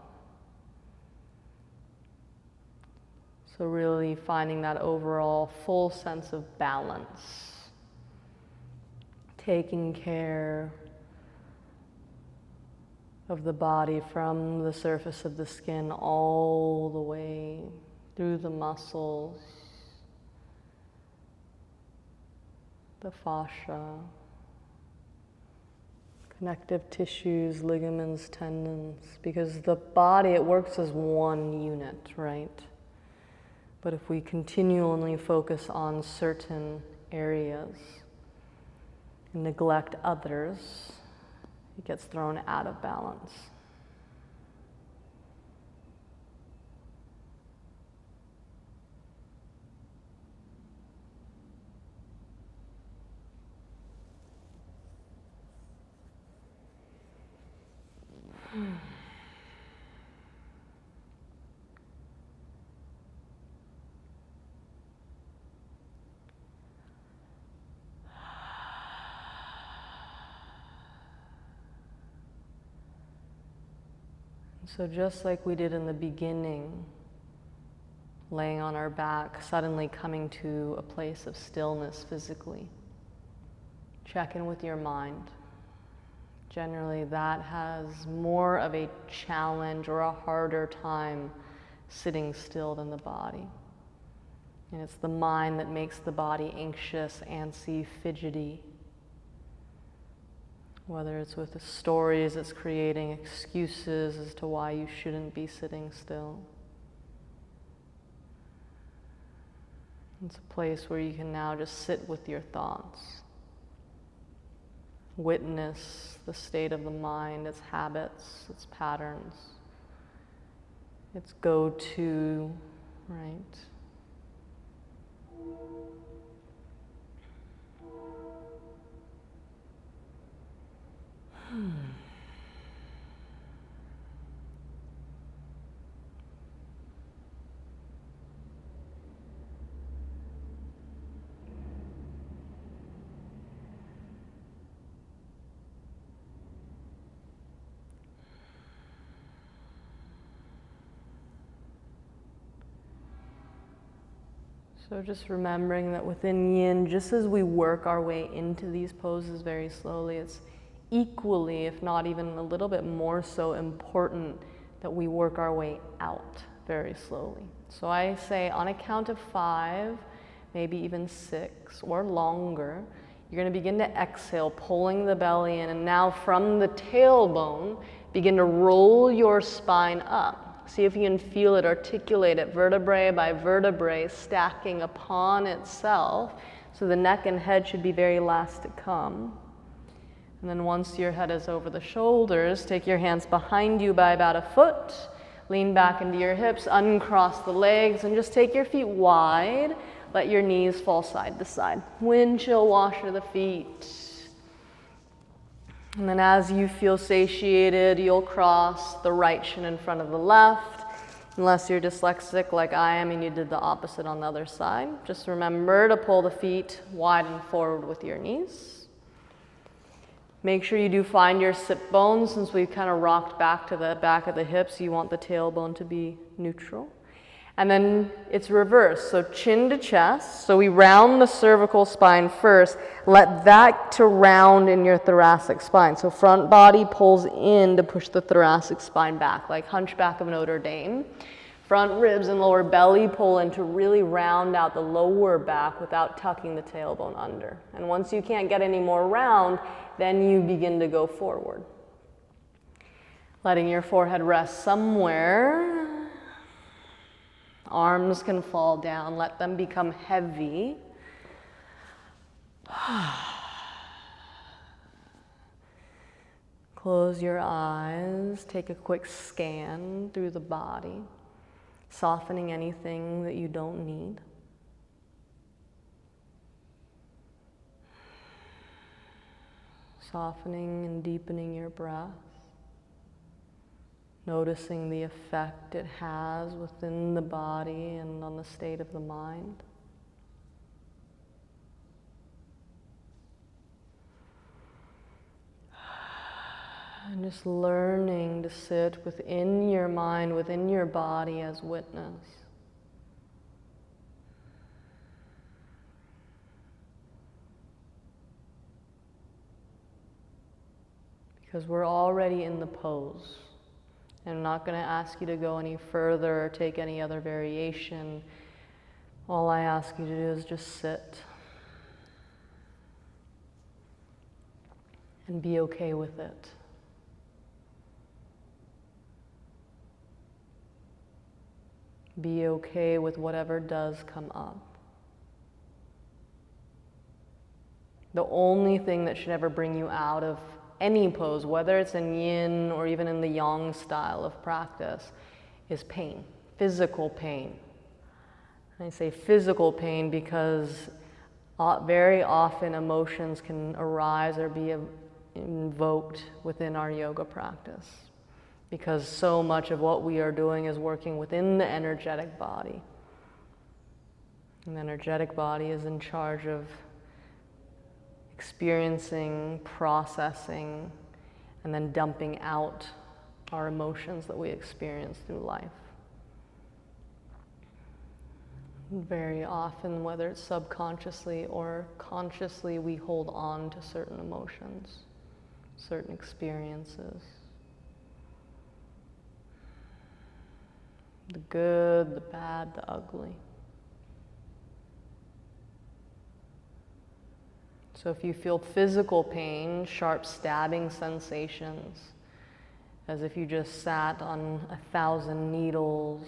So really finding that overall full sense of balance. Taking care of the body from the surface of the skin all the way through the muscles, the fascia, connective tissues, ligaments, tendons, because the body, it works as one unit, right? But if we continually focus on certain areas and neglect others, it gets thrown out of balance. So just like we did in the beginning, laying on our back, suddenly coming to a place of stillness physically. Check in with your mind. Generally, that has more of a challenge or a harder time sitting still than the body. And it's the mind that makes the body anxious, antsy, fidgety. Whether it's with the stories it's creating excuses as to why you shouldn't be sitting still. It's a place where you can now just sit with your thoughts. Witness the state of the mind, its habits, its patterns, its go-to, right? So just remembering that within yin, just as we work our way into these poses very slowly, it's equally, if not even a little bit more so, important that we work our way out very slowly. So I say on a count of 5, maybe even 6 or longer, you're going to begin to exhale, pulling the belly in, and now from the tailbone, begin to roll your spine up. See if you can feel it, articulate it vertebrae by vertebrae, stacking upon itself. So the neck and head should be very last to come. And then once your head is over the shoulders, take your hands behind you by about a foot, lean back into your hips, uncross the legs, and just take your feet wide. Let your knees fall side to side. Windshield washer the feet. And then as you feel satiated, you'll cross the right shin in front of the left. Unless you're dyslexic like I am and you did the opposite on the other side. Just remember to pull the feet wide and forward with your knees. Make sure you do find your sit bones. Since we've kind of rocked back to the back of the hips, you want the tailbone to be neutral. And then it's reverse, so chin to chest. So we round the cervical spine first. Let that to round in your thoracic spine. So front body pulls in to push the thoracic spine back, like Hunchback of Notre Dame. Front ribs and lower belly pull in to really round out the lower back without tucking the tailbone under. And once you can't get any more round, then you begin to go forward. Letting your forehead rest somewhere. Arms can fall down, let them become heavy. Close your eyes, take a quick scan through the body, softening anything that you don't need. Softening and deepening your breath. Noticing the effect it has within the body and on the state of the mind. And just learning to sit within your mind, within your body as witness. Because we're already in the pose. And I'm not going to ask you to go any further or take any other variation. All I ask you to do is just sit. And be okay with it. Be okay with whatever does come up. The only thing that should ever bring you out of any pose, whether it's in yin or even in the yang style of practice, is pain, physical pain. And I say physical pain because very often emotions can arise or be invoked within our yoga practice, because so much of what we are doing is working within the energetic body. And the energetic body is in charge of experiencing, processing, and then dumping out our emotions that we experience through life. Very often, whether it's subconsciously or consciously, we hold on to certain emotions, certain experiences. The good, the bad, the ugly. So if you feel physical pain, sharp stabbing sensations, as if you just sat on 1,000 needles,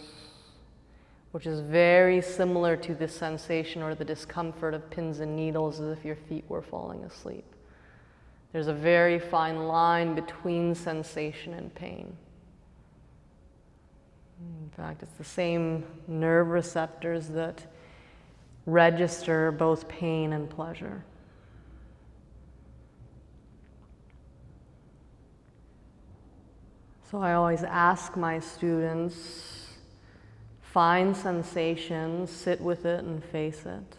which is very similar to the sensation or the discomfort of pins and needles, as if your feet were falling asleep. There's a very fine line between sensation and pain. In fact, it's the same nerve receptors that register both pain and pleasure. So I always ask my students, find sensation, sit with it and face it.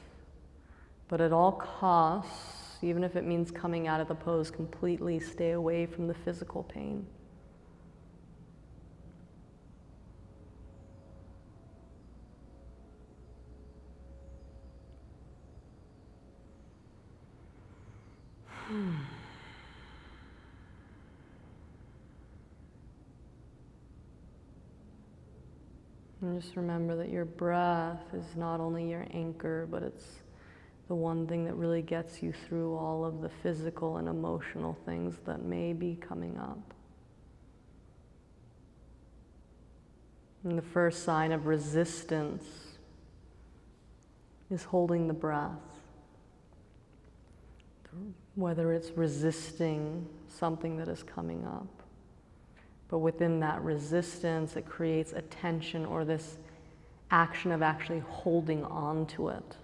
But at all costs, even if it means coming out of the pose completely, stay away from the physical pain. And just remember that your breath is not only your anchor, but it's the one thing that really gets you through all of the physical and emotional things that may be coming up. And the first sign of resistance is holding the breath. Whether it's resisting something that is coming up. But within that resistance, it creates a tension or this action of actually holding on to it.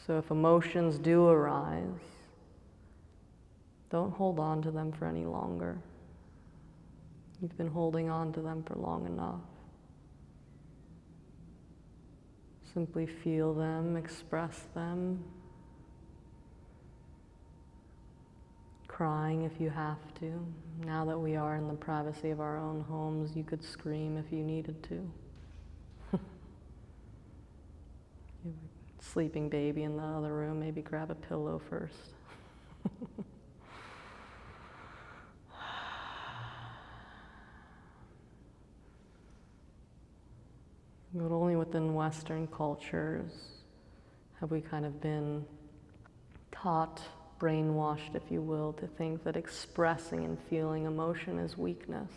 So if emotions do arise, don't hold on to them for any longer. You've been holding on to them for long enough. Simply feel them, express them. Crying if you have to. Now that we are in the privacy of our own homes, you could scream if you needed to. You have a sleeping baby in the other room, maybe grab a pillow first. But only within Western cultures have we kind of been taught, brainwashed, if you will, to think that expressing and feeling emotion is weakness.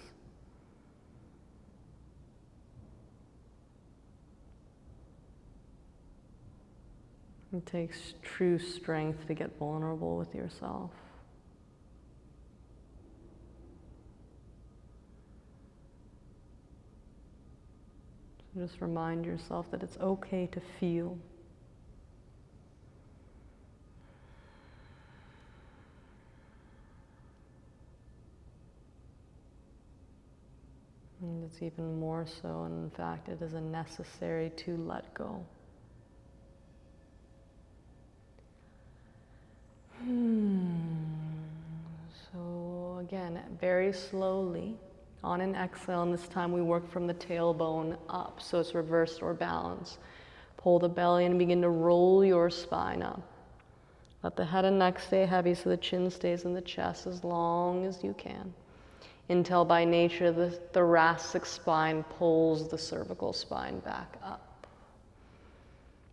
It takes true strength to get vulnerable with yourself. So just remind yourself that it's okay to feel. And it's even more so, and in fact, it is a necessary to let go. So again, very slowly, on an exhale, and this time we work from the tailbone up, so it's reversed or balanced. Pull the belly and begin to roll your spine up. Let the head and neck stay heavy so the chin stays in the chest as long as you can. Until by nature the thoracic spine pulls the cervical spine back up.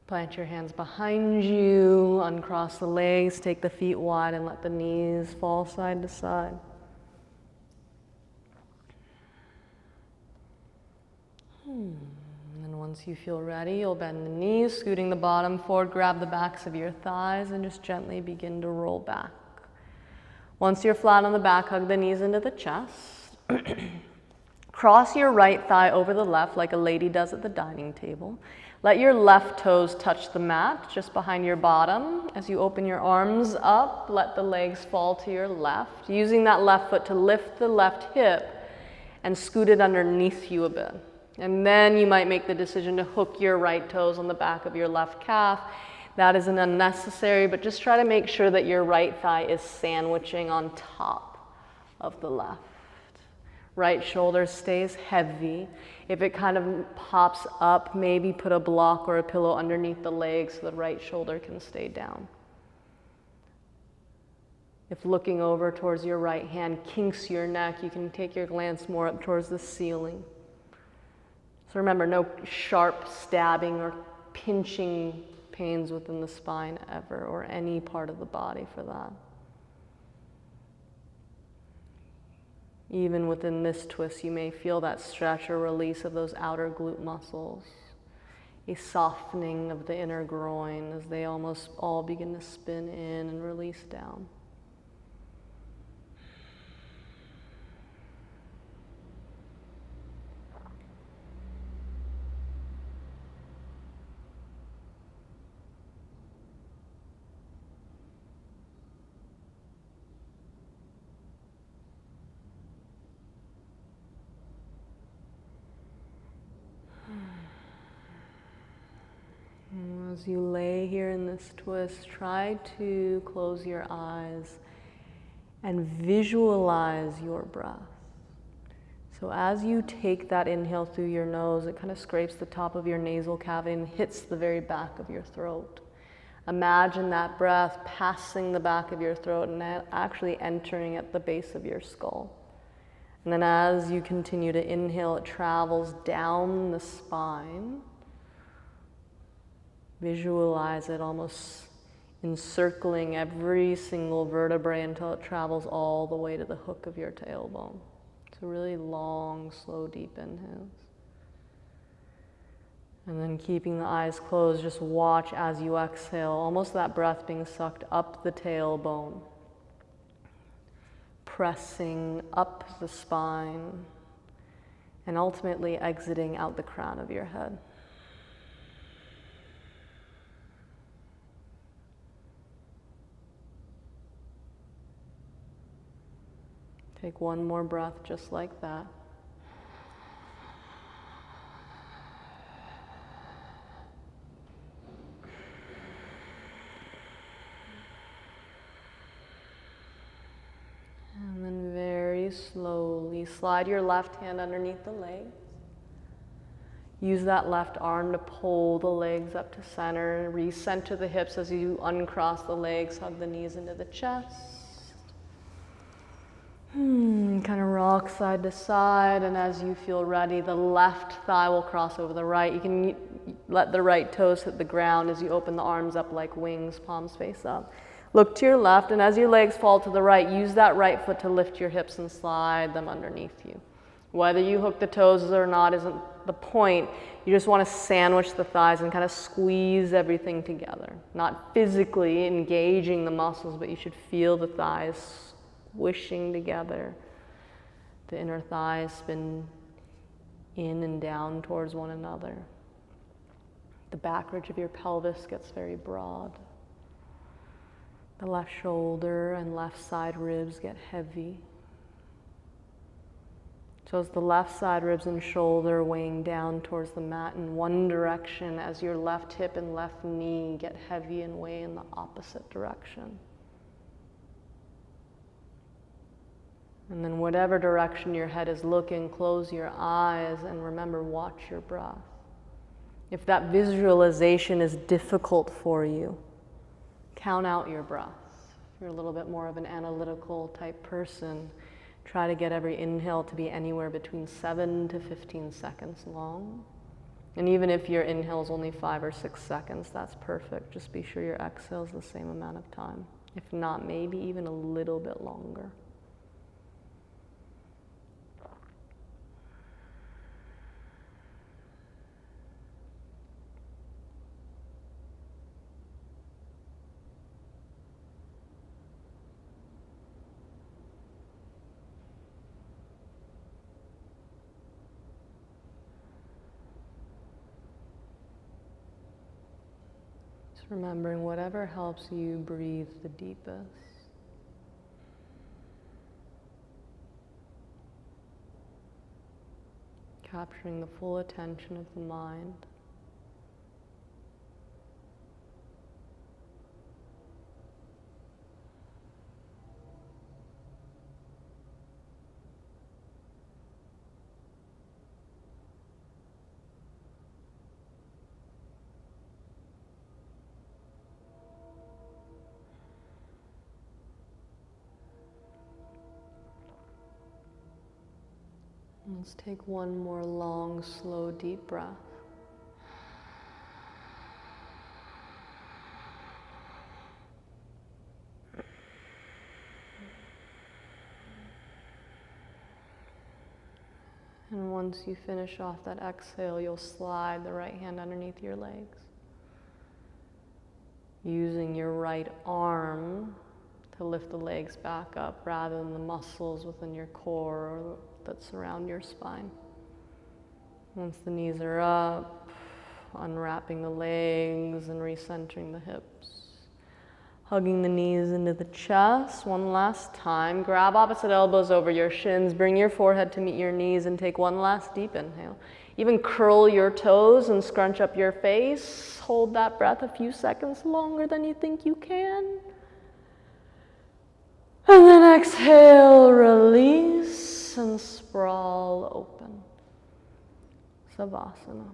Plant your hands behind you, uncross the legs, take the feet wide and let the knees fall side to side. And then once you feel ready, you'll bend the knees, scooting the bottom forward, grab the backs of your thighs and just gently begin to roll back. Once you're flat on the back, hug the knees into the chest. Cross your right thigh over the left like a lady does at the dining table. Let your left toes touch the mat just behind your bottom. As you open your arms up, let the legs fall to your left, using that left foot to lift the left hip and scoot it underneath you a bit. And then you might make the decision to hook your right toes on the back of your left calf. That isn't unnecessary, but just try to make sure that your right thigh is sandwiching on top of the left. Right shoulder stays heavy. If it kind of pops up, maybe put a block or a pillow underneath the leg so the right shoulder can stay down. If looking over towards your right hand kinks your neck, you can take your glance more up towards the ceiling. So remember, no sharp stabbing or pinching pains within the spine ever, or any part of the body for that. Even within this twist, you may feel that stretch or release of those outer glute muscles. a softening of the inner groin as they almost all begin to spin in and release down. As you lay here in this twist, try to close your eyes and visualize your breath. So as you take that inhale through your nose, it kind of scrapes the top of your nasal cavity and hits the very back of your throat. Imagine that breath passing the back of your throat and actually entering at the base of your skull. And then as you continue to inhale, it travels down the spine. Visualize it almost encircling every single vertebrae until it travels all the way to the hook of your tailbone. So really long, slow, deep inhales. And then keeping the eyes closed, just watch as you exhale, almost that breath being sucked up the tailbone, pressing up the spine, and ultimately exiting out the crown of your head. Take one more breath just like that. And then very slowly slide your left hand underneath the legs. Use that left arm to pull the legs up to center. Recenter the hips as you uncross the legs, hug the knees into the chest. Kind of rock side to side, and as you feel ready, the left thigh will cross over the right. You can let the right toes hit the ground as you open the arms up like wings, palms face up. Look to your left, and as your legs fall to the right, use that right foot to lift your hips and slide them underneath you. Whether you hook the toes or not isn't the point. You just want to sandwich the thighs and kind of squeeze everything together. Not physically engaging the muscles, but you should feel the thighs squishing together. The inner thighs spin in and down towards one another. The back ridge of your pelvis gets very broad. The left shoulder and left side ribs get heavy. So as the left side ribs and shoulder weighing down towards the mat in one direction, as your left hip and left knee get heavy and weigh in the opposite direction. And then whatever direction your head is looking, close your eyes and remember, watch your breath. If that visualization is difficult for you, count out your breaths. If you're a little bit more of an analytical type person, try to get every inhale to be anywhere between 7 to 15 seconds long. And even if your inhale is only 5 or 6 seconds, that's perfect. Just be sure your exhale is the same amount of time. If not, maybe even a little bit longer. Remembering whatever helps you breathe the deepest. Capturing the full attention of the mind. Let's take one more long, slow, deep breath. And once you finish off that exhale, you'll slide the right hand underneath your legs, using your right arm to lift the legs back up rather than the muscles within your core or that surround your spine. Once the knees are up, unwrapping the legs and recentering the hips. Hugging the knees into the chest. One last time. Grab opposite elbows over your shins. Bring your forehead to meet your knees and take one last deep inhale. Even curl your toes and scrunch up your face. Hold that breath a few seconds longer than you think you can. And then exhale, release, and sprawl open. Savasana.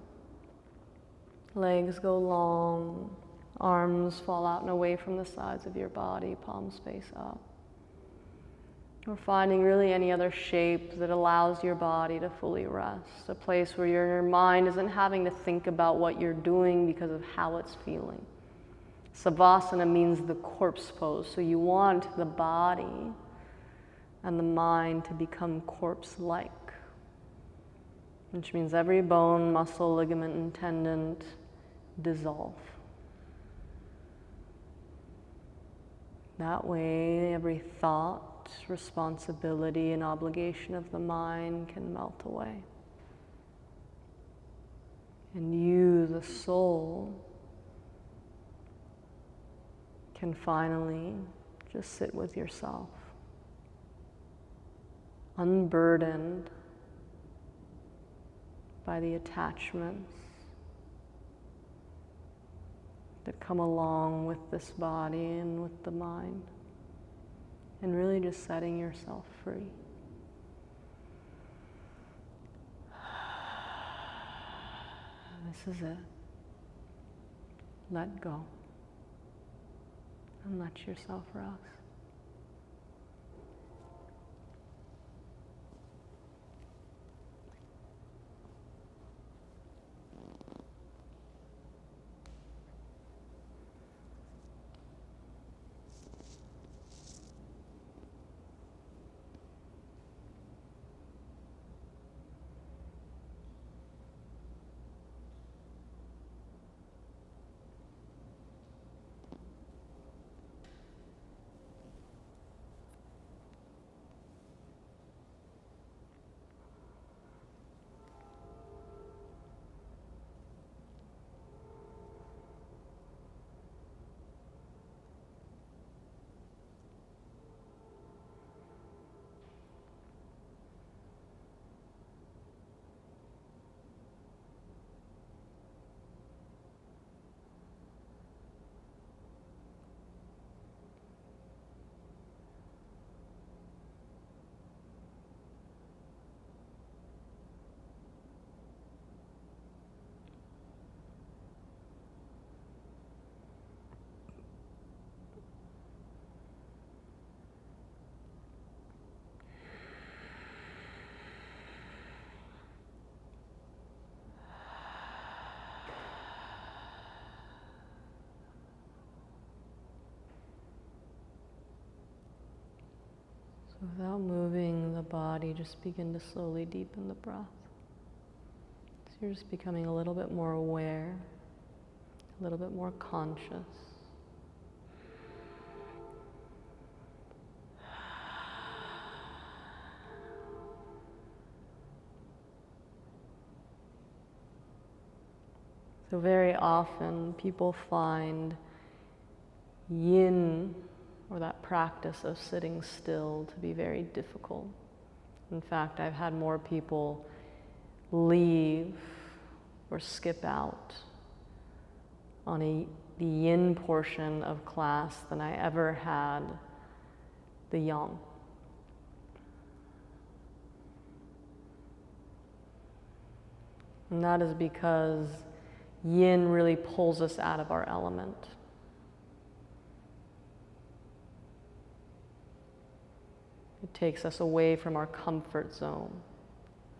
Legs go long. Arms fall out and away from the sides of your body, palms face up. Or finding really any other shape that allows your body to fully rest. A place where your mind isn't having to think about what you're doing because of how it's feeling. Savasana means the corpse pose, so you want the body and the mind to become corpse-like, which means every bone, muscle, ligament, and tendon dissolve. That way, every thought, responsibility, and obligation of the mind can melt away. And you, the soul, can finally just sit with yourself, unburdened by the attachments that come along with this body and with the mind, and really just setting yourself free. This is it. Let go and let yourself rest. Without moving the body, just begin to slowly deepen the breath. So you're just becoming a little bit more aware, a little bit more conscious. So very often people find yin, or that practice of sitting still, to be very difficult. In fact, I've had more people leave or skip out on the yin portion of class than I ever had the yang. And that is because yin really pulls us out of our element. It takes us away from our comfort zone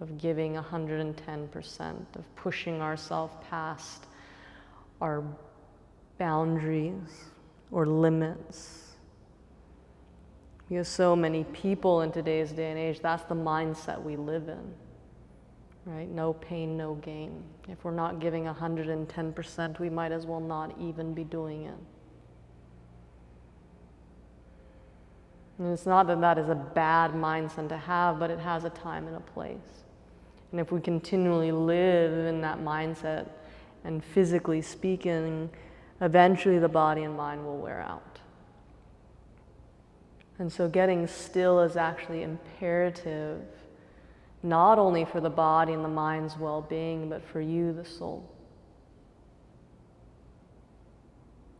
of giving 110%, of pushing ourselves past our boundaries or limits. Because so many people in today's day and age, that's the mindset we live in. right? No pain, no gain. If we're not giving 110%, we might as well not even be doing it. And it's not that that is a bad mindset to have, but it has a time and a place. And if we continually live in that mindset, and physically speaking, eventually the body and mind will wear out. And so getting still is actually imperative, not only for the body and the mind's well-being, but for you, the soul.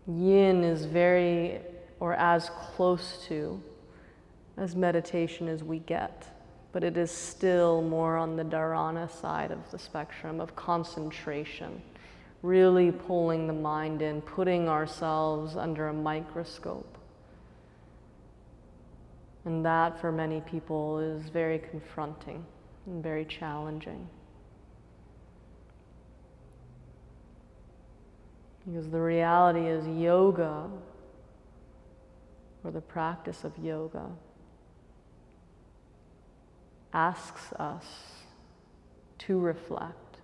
Yin is very, or as close to, as meditation as we get, but it is still more on the dharana side of the spectrum of concentration, really pulling the mind in, putting ourselves under a microscope. And that for many people is very confronting and very challenging. Because the reality is yoga, or the practice of yoga, asks us to reflect.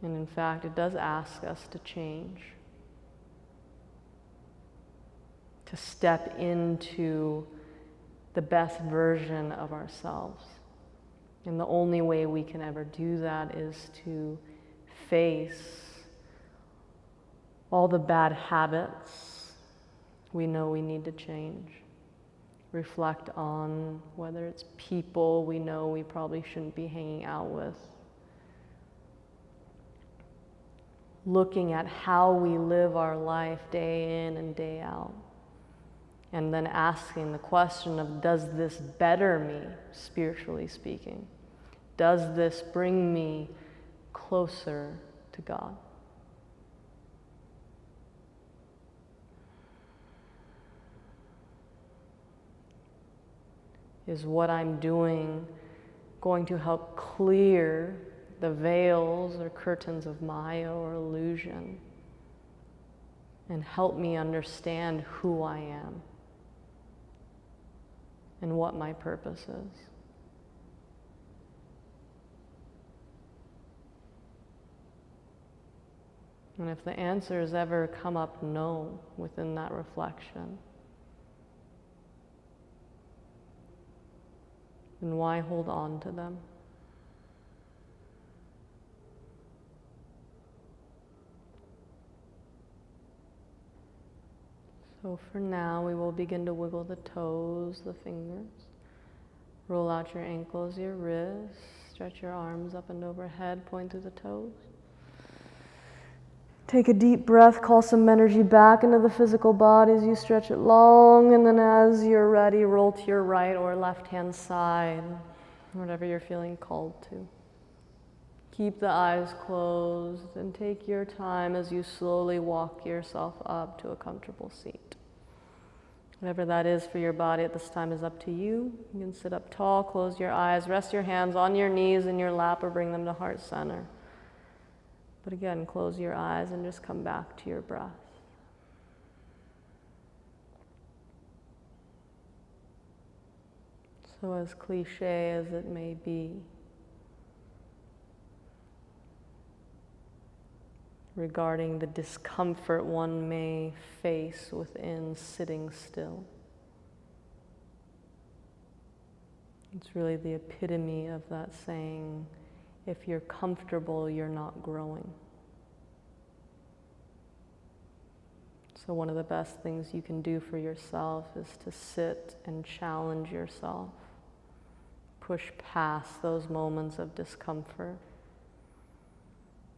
And in fact, it does ask us to change, to step into the best version of ourselves. And the only way we can ever do that is to face all the bad habits we know we need to change. Reflect on whether it's people we know we probably shouldn't be hanging out with. Looking at how we live our life day in and day out. And then asking the question of, does this better me, spiritually speaking? Does this bring me closer to God? Is what I'm doing going to help clear the veils or curtains of Maya or illusion and help me understand who I am and what my purpose is? And if the answers ever come up no within that reflection, then why hold on to them? So for now, we will begin to wiggle the toes, the fingers. Roll out your ankles, your wrists. Stretch your arms up and overhead, point through the toes. Take a deep breath, call some energy back into the physical body as you stretch it long, and then as you're ready, roll to your right or left-hand side, whatever you're feeling called to. Keep the eyes closed and take your time as you slowly walk yourself up to a comfortable seat. Whatever that is for your body at this time is up to you. You can sit up tall, close your eyes, rest your hands on your knees in your lap or bring them to heart center. But again, close your eyes and just come back to your breath. So as cliche as it may be, regarding the discomfort one may face within sitting still, it's really the epitome of that saying, if you're comfortable, you're not growing. So one of the best things you can do for yourself is to sit and challenge yourself. Push past those moments of discomfort,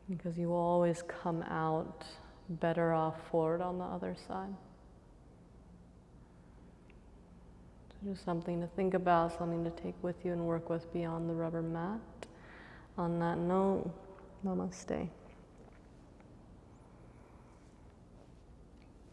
because you will always come out better off forward on the other side. So just something to think about, something to take with you and work with beyond the rubber mat. On that note, namaste.